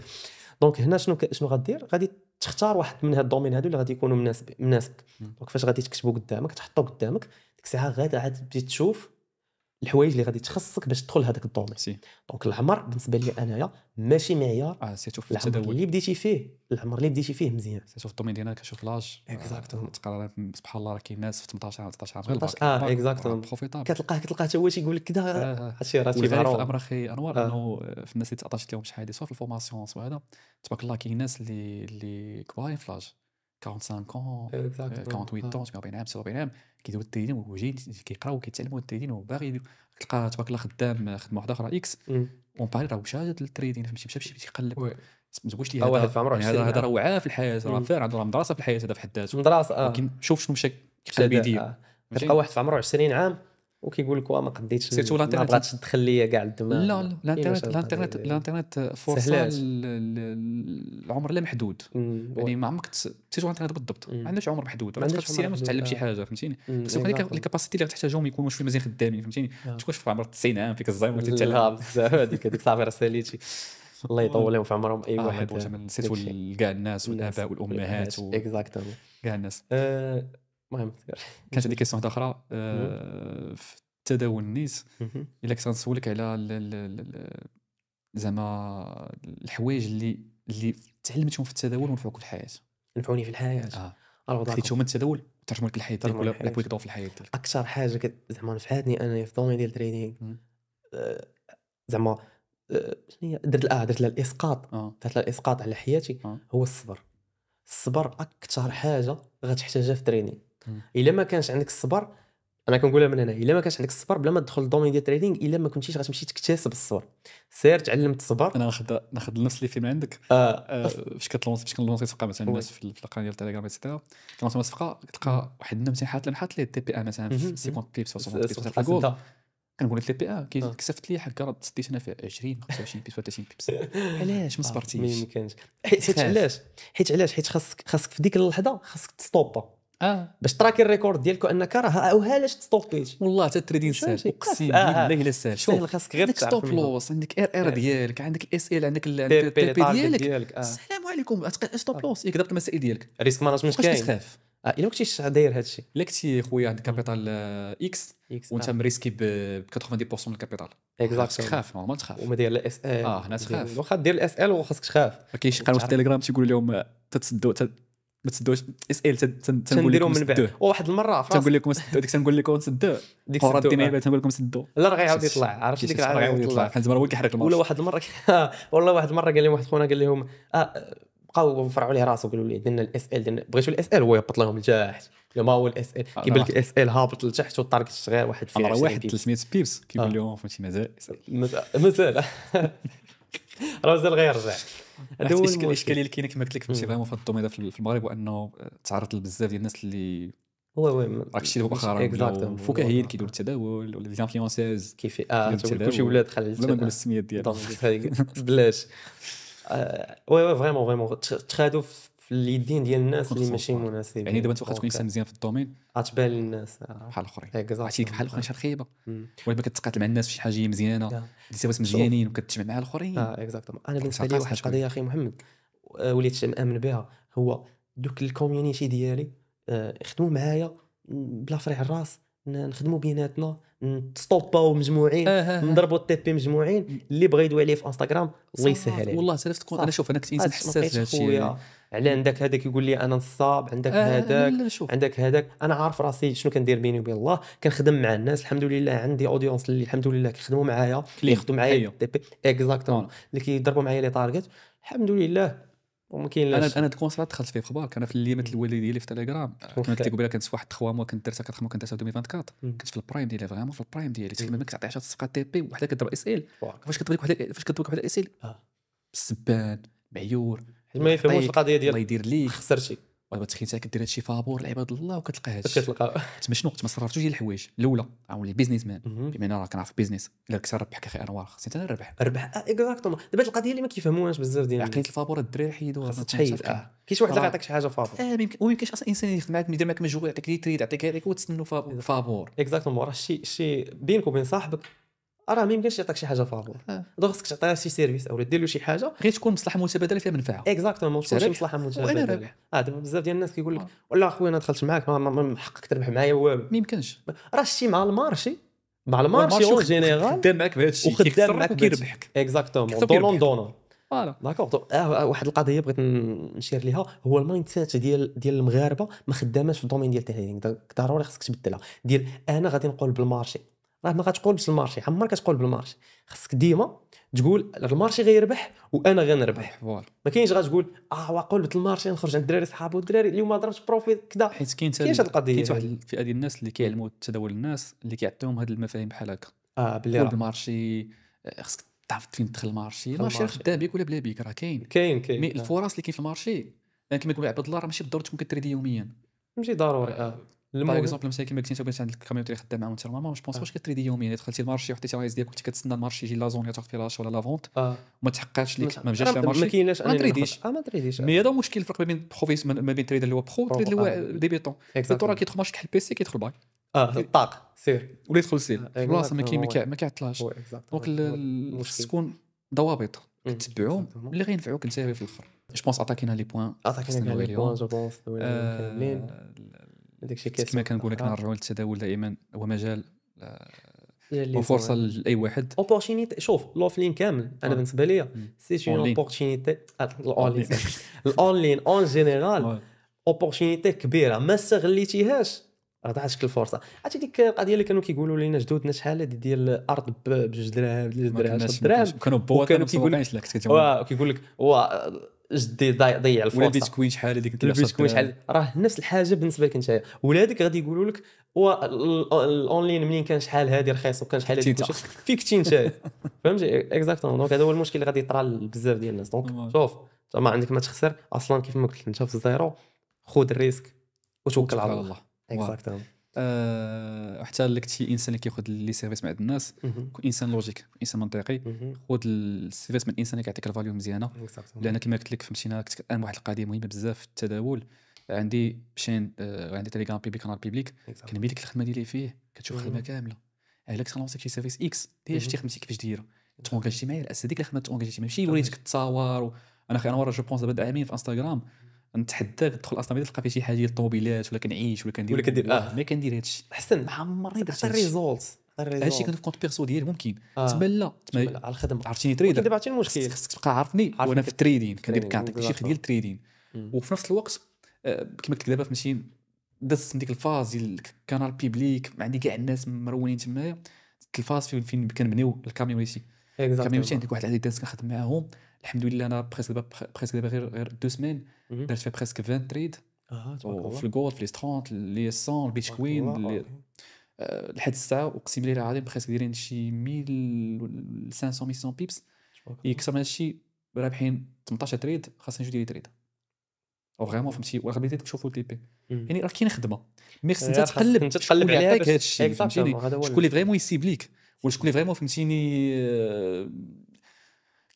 S1: دونك هنا شنو غادير؟ غادي تختار واحد من هاد الدومين هادو اللي غادي يكونوا مناسبك. دونك فاش غادي تكتبوا قدامك تحطوا قدامك ديك الساعه غادي تبدي تشوف الحوايج اللي غادي تخصك باش تدخل هذاك الدومين. دونك العمر بالنسبه لي انايا ماشي معيار
S2: سيتو في
S1: التداول اللي بديتي فيه العمر اللي بديتي فيه مزيان
S2: سيتو في الدومين ديالنا كنشوف لاج
S1: اكزاكتومون
S2: تقرا سبحان الله راه كاين ناس في 18 عام 19 عام
S1: غير اكزاكتومون كتلقاه حتى هو تيقول لك كذا هادشي راه
S2: تيبارو الامر اخي انوار انه في الناس اللي تعطات لهم شحال هادي سواء في الفورماسيون سواء هذا تبارك الله كاين ناس اللي كبارين في لاج 45 ans 48 ans 47 عام 47 عام كيديروا التريدين وجايين كيقراو كيتعلموا التريدين وباغي تلقى تبارك الله خدام خدمه واحده اخرى اكس اون باري راه واش هذا التريدين فهمتي مشى تيقلب ما تقولش لي هذا راه وعاء في الحياه راه فعلا عنده مدرسه في الحياه هذا في حد ذاته
S1: مدرسه
S2: ولكن شوف شنو مشى قلبي يدير
S1: كتلقى واحد في عمره 20 عام وكيقول لك ما قديتش ما بغاتش تدخل ليا كاع الدماغ.
S2: لا الانترنت فرصه العمر لا محدود يعني ما عمرك تيجو الانترنت بالضبط ما عندكش عمر محدود راه تقدر تسير تتعلم شي حاجه فهمتيني خصك هذيك الكاباسيتي اللي غتحتاجهم يكونوا شويه مزيان خدامين فهمتيني تكونش في عمر 90 عام فيك الزايم
S1: وتتعلم بزاف هذيك صافي راه ساليتي الله يطول لهم في عمرهم اي واحد
S2: نسيتو كاع الناس والاباء والامهات
S1: اكزاكتومون
S2: كاع الناس.
S1: المهم
S2: كانت عندي كيسيون اخرى في التداول النيس الا كنت غنسولك على زعما الحوايج اللي اللي تعلمتهم في التداول ونفعوك في الحياه.
S1: نفعوني في الحياه.
S2: خديتهم من التداول وترجموا لك الحياه ديالك ولا بغيتي تضيف في الحياه ديالك.
S1: اكثر حاجه زعما نفعتني انا في الدومين ديال التريدينغ زعما درت لها الاسقاط درت لها الاسقاط على حياتي هو الصبر اكثر حاجه غتحتاجها في التريدينغ. الا ما كانش عندك الصبر انا كنقولها من هنا، الا ما كانش عندك الصبر بلا ما تدخل الدومين ديال التريدينغ، الا ما كنتيش غتمشي تكتسب الصبر. سير تعلم الصبر.
S2: انا ناخذ نفس اللي فيه من عندك. فاش كنلونسي صفقه مثلا الناس في القناه ديال التليجرام ايتترا كنلونسي صفقه كتلقى واحد الناس مثلا حاط ليه تي بي ا مثلا في 50 بيبس او 60 بيبس في الجولد، كنقول لك تي بي ا كسبت لي حق راه سديت انا في 20 25 بيبس ولا 30 بيبس. علاش ما صبرتيش؟
S1: ما يمكنش. حيت خاصك في ديك اللحظه خاصك تستوبا باش تراكي الريكورد ديالك انك راه علاش تستوبيت.
S2: والله حتى التريدين ساهل اقسم بالله الا ساهل. شوف
S1: خاصك غير
S2: عندك ستوب لوس، عندك ار ديالك، عندك الاس ال، عندك التي بي ديالك. السلام عليكم ستوب لوس ياك ضربت المسائل ديالك.
S1: ريسك مانجمنت كاين.
S2: تخاف
S1: الا كنتيش داير هادشي.
S2: الا كنتي خويا عندك كابيتال اكس وانت مريسكي ب 90% من الكابيتال تخاف نورمال تخاف
S1: وما داير الاس ال.
S2: هنا تخاف.
S1: واخا دير الاس ال وخاصك تخاف.
S2: ما كاينش شي قناه في التليجرام تيقولوا لهم تتسدوا ما تسدوش اس ال تنقول لكم
S1: من بعد. واحد المره
S2: تنقول لكم سدوا ديك تنقول لكم سدوا ديك الدنيا تنقول لكم سدوا
S1: لا راه غيعاود يطلع. عرفتي ديك العاده
S2: غيعاود يطلع بحال زعما هو كيحرك الماتش.
S1: ولا واحد المره والله واحد المره قال لهم واحد خونا قال لهم بقاو فرعوا ليه راسو قالوا لي درنا الاس ال درنا بغيتوا الاس ال هو يهبط لهم لتحت. ما هو الاس ال كيبان لك الاس ال هابط لتحت والتارجت صغير واحد في
S2: 20 واحد 300 بيبس كيقول لهم فهمتي
S1: مازال راه مازال غيرجع.
S2: هذا هو الاشكاليه اللي كاينه كما قلت لك فهمتي فريمون في الدومين في المغرب، وانه تعرض لبزاف ديال الناس اللي
S1: هو
S2: راك شتي مؤخرا الفكاهيين اللي كيديروا التداول ولا لي زانفلونسيز
S1: كيف كلشي ولاد خليت
S2: بلا ما نقول السميات ديالهم
S1: بلاش. وي فريمون تخادوا في اليدين ديال الناس اللي ماشي مناسبين.
S2: يعني دابا انت واخا تكون انسان مزيان في الدومين
S1: غتبان للناس
S2: بحال الاخرين
S1: عرفتي
S2: بحال الاخرين شي رخيبه، ولما كتقاتل مع الناس في شي حاجه مزيانه اللي سوات مزيانين وكتجمع مع الاخرين.
S1: اكزاكتومون. انا بالنسبه لي واحد القضيه اخي محمد وليت مامن بها، هو دوك الكوميونيتي ديالي يخدموا معايا بلا فريح الراس، نخدموا بيناتنا نستوباو مجموعين نضربوا التي بي مجموعين. اللي بغى يدوي عليه في انستغرام الله يسهل عليه.
S2: والله سالف تكون انا شوف انا كنت انسان حساس لهذا الشيء.
S1: على عندك هذاك يقول لي انا نصاب، عندك هذاك عندك هذاك. انا عارف راسي شنو كندير بيني وبين الله. كنخدم مع الناس الحمد لله، عندي اودينس اللي الحمد لله كيخدموا معايا ياخذوا معايا التي بي اكزاكتومون اللي كيضربوا معايا لي تارجت الحمد لله. وما كاين
S2: انا الكونسرات دخلت فيه في اخبارك. انا في الايامات الاولى ديالي في تليجرام كما قلت لك قبيله كنت في واحد 3 موا كنت درتها كنخدم كنت 2024 كنت في البرايم ديالي فريمون في البرايم ديالي تخدم ما كتعطي 10 صفقات تي بي وحده كضرب اس ال. فاش كتضرب واحد اس ال السبان معيور
S1: ما يفهموش القضيه ديال
S2: الله يدير ليك
S1: خسرتي.
S2: دابا تخيل انت كدير هادشي فابور لعباد الله وكتلقى هادشي تما شنو ما صرفتوش ديال الحوايج. الاولى ولي بيزنس مان بما انا راه كنعرف بيزنس الا كنت ربحك اخي انوار خصني انا نربح
S1: اكزاكتومون. دابا القضيه اللي ما كيفهموهاش بزاف ديال
S2: عقليه الفابور الدراري حيدوها
S1: خاصك تحيد. كاين شي واحد اللي غيعطيك شي حاجه فابور
S2: ويمكنش اصلا انسان يخدم معاك يدير معاك مجهود يعطيك لي تريد يعطيك هذيك وتستنوا فابور
S1: اكزاكتومون. راه شي بينك وبين صاحبك راه ما يمكنش يعطيك شي حاجه فابور. دابا خصك تعطيه شي سيرفيس او دير له شي حاجه
S2: غير تكون مصلحه متبادله فيها منفعه.
S1: اكزاكتومون شي مصلحه متبادله. دابا بزاف ديال الناس كيقول لك ولا اخويا انا دخلت معاك ما حقك تربح معايا والو.
S2: ما يمكنش.
S1: راه شتي مع المارشي اون جينيرال
S2: خدام معاك بهذا الشيء
S1: وخدام معاك
S2: كيربحك
S1: اكزاكتومون دونون
S2: فوالا.
S1: داكوغ. واحد القضيه بغيت نشير ليها هو المايند سيت ديال المغاربه ما خداماش في الدومين ديال التريدينغ. ضروري خصك تبدلها. ديال انا غادي نقول بالمارشي راه ما غتقولش المارشي عمرك كتقول بالمارشي. خصك ديما تقول المارشي غيربح وانا غنربح. ما كاينش غتقول واقول بالمارشي نخرج عند الدراري صحابو الدراري اليوم ضربت بروفيت كذا.
S2: حيت كاينش
S1: هاد القضيه.
S2: كاين واحد الفئه ديال الناس اللي كيعلموا التداول الناس اللي كيعطيهم هاد المفاهيم بحال هكا
S1: بلي
S2: بالمارشي خصك تعرف فين تدخل المارشي. المارشي خدام بك ولا بلا بك راه كاين مي الفرص اللي كاين في المارشي كما كيقول عبد الله راه ماشي بالضروره تكون كتريدي يوميا
S1: ماشي ضروري.
S2: باغ اكزومبل مثلا كما قلتي انت عند الكوميونيتي اللي خدام معاهم انت نورمالمون جو بونس واش كتريدي يوميا. دخلتي المارشي وحطيتي الرايس ديالك كنتي كتسنى المارشي يجي لازون تاخذ فيه لاش ولا لا فونت وما تحققش ليك ما مجاش المارشي
S1: ما كايناش
S2: ما
S1: تريديش.
S2: مي هذا مشكل الفرق ما بين ما بين تريدر اللي هو برو تريدر اللي هو ديبيتون. الدكتور كيدخل مارشي كحل بيسي كيدخل باك
S1: الطاق سير
S2: ولا يدخل سيل بلاصه ما كيعطلاش. دونك خص تكون ضوابط تتبعهم اللي غينفعوك انت في الاخر. جو بونس عطاكينا لي بوين
S1: جو بونس كاملين.
S2: داكشي كما كنقول لك نرجعوا للتداول دائما هو مجال وفرصه لاي واحد.
S1: اوبورتونيتي. شوف الاوفلاين كامل انا بالنسبه ليا سي اون اوبورتونيتي. الاونلاين الاونلاين اون جينيرال اوبورتونيتي كبيره ما استغليتيهاش راه تعطيك الفرصه. عرفتي ديك القضيه اللي كانوا كيقولوا لنا جدودنا شحال هذه ديال الارض بجوج دراهم بجوج دراهم
S2: كانوا بوات كانوا كيقولوا لك
S1: كيقول لك هو جدي ضيع الفرصه.
S2: ولا البيتكوين شحال هذيك انت
S1: البيتكوين شحال راه نفس الحاجه بالنسبه لك نتايا. ولادك غادي يقولوا لك الاونلاين منين كان شحال هذه رخيص وكان شحال هذه فيك كنتي نتايا فهمتي اكزاكتومون. دونك هذا هو المشكل اللي غادي يطرا لبزاف ديال الناس. دونك شوف ما عندك ما تخسر اصلا كيف ما قلت انت في الزيرو خذ الريسك وتوكل على الله. اكزاكتومون.
S2: حتى اللي كنتي انسان اللي كياخذ لي سيرفيس مع الناس كون انسان لوجيك انسان منطقي خذ السيرفيس من الانسان اللي كيعطيك الفاليو مزيانه. لان كما قلت لك فهمتينا كنت كان واحد القضيه مهمه بزاف في التداول. عندي شين عندي تيليجرام بيبليك قناه بيبليك كنمي لك الخدمه ديالي فيه كتشوف الخدمه كامله. على كتلونسيك شي سيرفيس اكس ديال شتي خدمتي كيفاش دايره تونجاجي معايا الاساس ديك الخدمه تونجاجي ماشي وريتك تصاور. انا ورا جو بونس بعد عامين في انستغرام نتحداك تدخل اصلا تلقى فيه شي حاجه ديال الطوموبيلات ولا كنعيش ولا كندير ما كندير هادشي
S1: احسن
S2: ما عمرني درت
S1: الريزولت.
S2: هادشي كان في كونت بيرسو ديالي ممكن تما لا
S1: على الخدمه
S2: عرفتيني تريدر
S1: دابا عرفتي المشكل
S2: خصك تبقى عارفني وانا في التريدين كنعطيك الشيء ديال التريدين. وفي نفس الوقت كما قلت دابا فهمتي دزت من ديك الفاز ديال الكانال بيبليك ما عندي كاع الناس مرونين تمايا الفاز فين كنبنيو الكاميونيتي. الكاميونيتي عندك واحد العدد الناس كنخدم معاهم الحمد لله. انا بريسك دابا غير 2 سيمين درت فيها بريسك 20 تريد في الجولد في لي 30 لي 100 البيتكوين لحد الساعه اقسم بالله العظيم بريسك دايرين شي 1500 بيبس يكسر من هادشي رابحين 18 تريد خاصني نجي ديالي تريد او فريمون فهمتي ولا غادي تشوفوا التي بي يعني راه كاين خدمه مي خصك انت تقلب عليها يعطيك هادشي فهمتيني شكون اللي فريمون يسيبليك ولا شكون اللي فريمون فهمتيني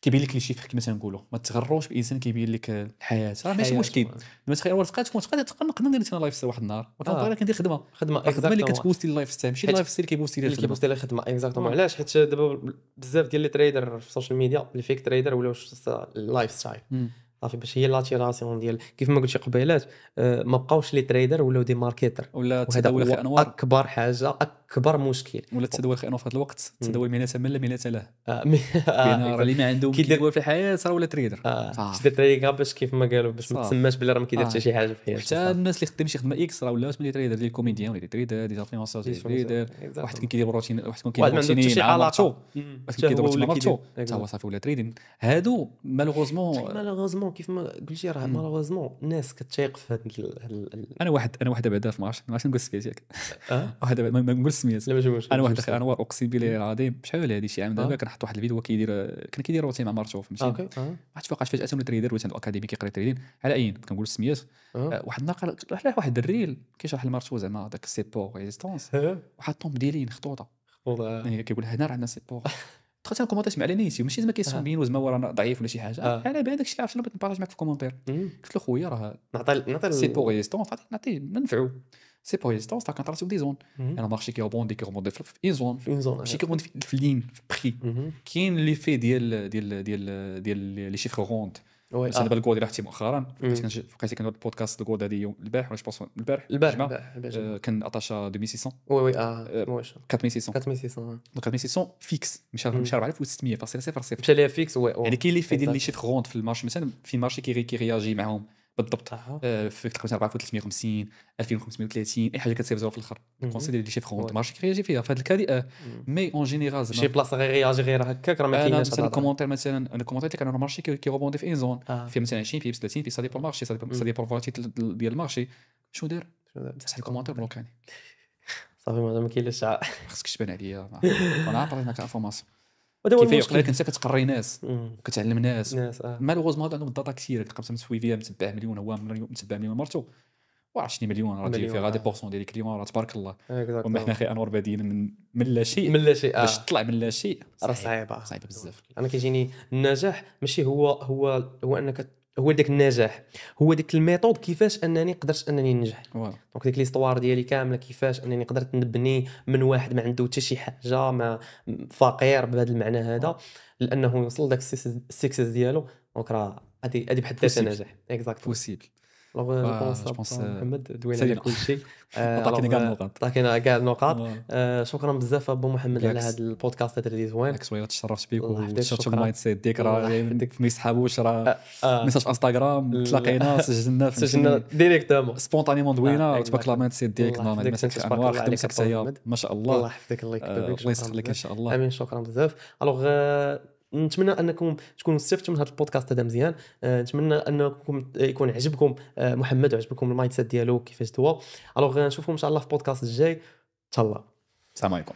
S2: كيبين لك لي شيفر كما تنقولوا ما تغروش بانسان كيبين لك الحياه راه ماشي مشكل. لما تخيل اول تبقى تكون نقدر ندير انا لايف ستايل واحد النهار وكنبقى كندير خدمه اللي كتبوستي اللايف ستايل ماشي اللايف ستايل كيبوستي لي الخدمه.
S1: اكزاكتومون. علاش حيت دابا بزاف ديال لي تريدر في السوشيال ميديا لي فيك تريدر ولاو اللايف ستايل صافي باش هي لاتيراسيون ديال كيف ما قلتي قبيلات ما بقاوش لي تريدر ولاو دي ماركتر
S2: ولا تداول اخي انوار
S1: اكبر حاجه اكبر مشكل ولا
S2: التداول اخي انوار في هذا الوقت تداول مهنه من لا مهنه له راه اللي ما عنده كيدير في الحياه راه ولا تريدر
S1: شدير تريدر باش كيف ما قالوا باش ما تسماش بلي راه ما كيدير حتى شي حاجه في حياته.
S2: حتى الناس اللي خدام شي خدمه اكس راه ولاو اسمهم تريدر ديال الكوميديان ولا تريدر ديال الانفلونسور ديال تريدر واحد كيدير روتين واحد كيدير روتين مع مرتو واحد كيدير روتين مع مرتو حتى هو صافي ولا تريدين. هادو
S1: مالوغوزمون كيف ما قلتي راه مالوغوزمون الناس كتشيق في هاد
S2: انا واحد بعدا في مارش نقول سميت ياك واحد ما نقول سميت انا واحد اخي انوار اقسم بالله العظيم شحال هادي شي عام دابا كنحط واحد الفيديو كان كيدير روتين مع مرتو فهمتي واحد فوقاش فجاه ولا تريدر ولا عنده اكاديمي كيقرا تريدين على اين كنقول السميات واحد النهار قال واحد الريل كيشرح لمرتو زعما داك سيبور ريزيستانس واحد طوم ديالين خطوطه كيقول هنا راه عندنا سيبور دخلت انا كومونتير على نيتي ماشي زعما كيسون بين زعما ورا ضعيف ولا شي حاجه على بالي داكشي اللي عرفت بغيت نبارطاج معك في الكومونتير قلت له خويا راه
S1: نعطي
S2: سيبور ريزيستانس نعطي ننفعو سيبور ريزيستانس تا كنطراسيو دي زون انا مارشي كيروبوندي في اي زون ماشي كيروبوندي في اللين في بري كاين لي في ديال لي شيفر روند مثلا دابا الكود اللي حتي مؤخرا بقيت كندير البودكاست الكود هذه البارح ولا جو البارح كان اتاشا 2600
S1: وي
S2: 4600 4600 فيكس مش 4600 فاصله 0
S1: مشى ليها فيكس
S2: يعني كاين لي في ديال لي شيفر روند في المارشي مثلا في مارشي كيرياجي معاهم بالضبط في تقريبا 4350 2530 اي حاجه كتسيف زيرو في الاخر كونسيدير لي شيفر روند مارشي كيرياجي فيها في هذه الكادي مي اون جينيرال
S1: شي بلاصه غير رياجي غير هكاك راه ما كايناش
S2: مثلا الكومونتير مثلا انا الكومونتير كان مارشي كيروبوندي في اي زون في مثلا 20 في 30 في سادي بور مارشي سادي بور فاليتي ديال المارشي شنو دار مسح الكومونتير بلوكاني
S1: صافي ما كاين لا شعاع
S2: خصك تبان عليا وانا عطيتك كانفورماسيون كيف يقول لك انت كتقري ناس وكتعلم ناس مالوغوزمون هذا عندهم الداتا كثيره تلقى مسويفيا متبع مليون هو متبع مليون مرتو 20 مليون راه تجي فيه غادي بورسون ديال الكليون راه تبارك الله وما حنا اخي انور بادين من لا شيء باش تطلع من لا شيء
S1: راه صعيبه
S2: بزاف.
S1: انا كيجيني النجاح ماشي هو انك هو داك النجاح هو ديك الميثود كيفاش انني قدرت انني ننجح دونك ديك ليستوار ديالي كامله كيفاش انني قدرت نبني من واحد ما عنده حتى شي حاجه ما فقير بهذا المعنى هذا لانه يوصل داك السكسس ديالو دونك راه هذه بحد ذاتها نجاح
S2: بوسيبل
S1: الوغ جو بونس محمد دوينا على
S2: سالينا.
S1: كل شيء.
S2: عطاكيني كاع النقاط.
S1: عطاكينا كاع النقاط.
S2: آه.
S1: شكرا بزاف ابو محمد على
S2: بالعكس.
S1: هذا البودكاست هذا اللي زوين.
S2: بالعكس خويا تشرفت بك
S1: الله يحفظك،
S2: وشفت
S1: شكرا.
S2: المايند سيت ديك
S1: الله
S2: راه
S1: يحفظك.
S2: ما يسحبوش راه
S1: آه.
S2: ميساج في انستغرام
S1: لا.
S2: تلاقينا سجلنا
S1: سجلنا ديريكتومون.
S2: سبونطانيمون دوينا
S1: آه،
S2: تبارك الله مايند سيت ديالك
S1: الله
S2: نورمال
S1: يحفظك،
S2: مسك
S1: تبارك
S2: انوار
S1: الله
S2: خدمتك
S1: عليك أبو
S2: حتى
S1: محمد.
S2: ما شاء
S1: الله
S2: الله.
S1: يحفظك، الله يكبر بك.
S2: الله
S1: شكرا
S2: يسخر لك ان
S1: بزاف.
S2: شاء الله.
S1: امين، شكرا بزاف. الوغ نتمنى انكم تكونوا استفدتوا من هذا البودكاست هذا مزيان. نتمنى انكم يكون عجبكم محمد وعجبكم المايند سيت ديالو كيفاش هو. الوغ نشوفكم ان شاء الله في البودكاست الجاي. تهلا.
S2: السلام عليكم.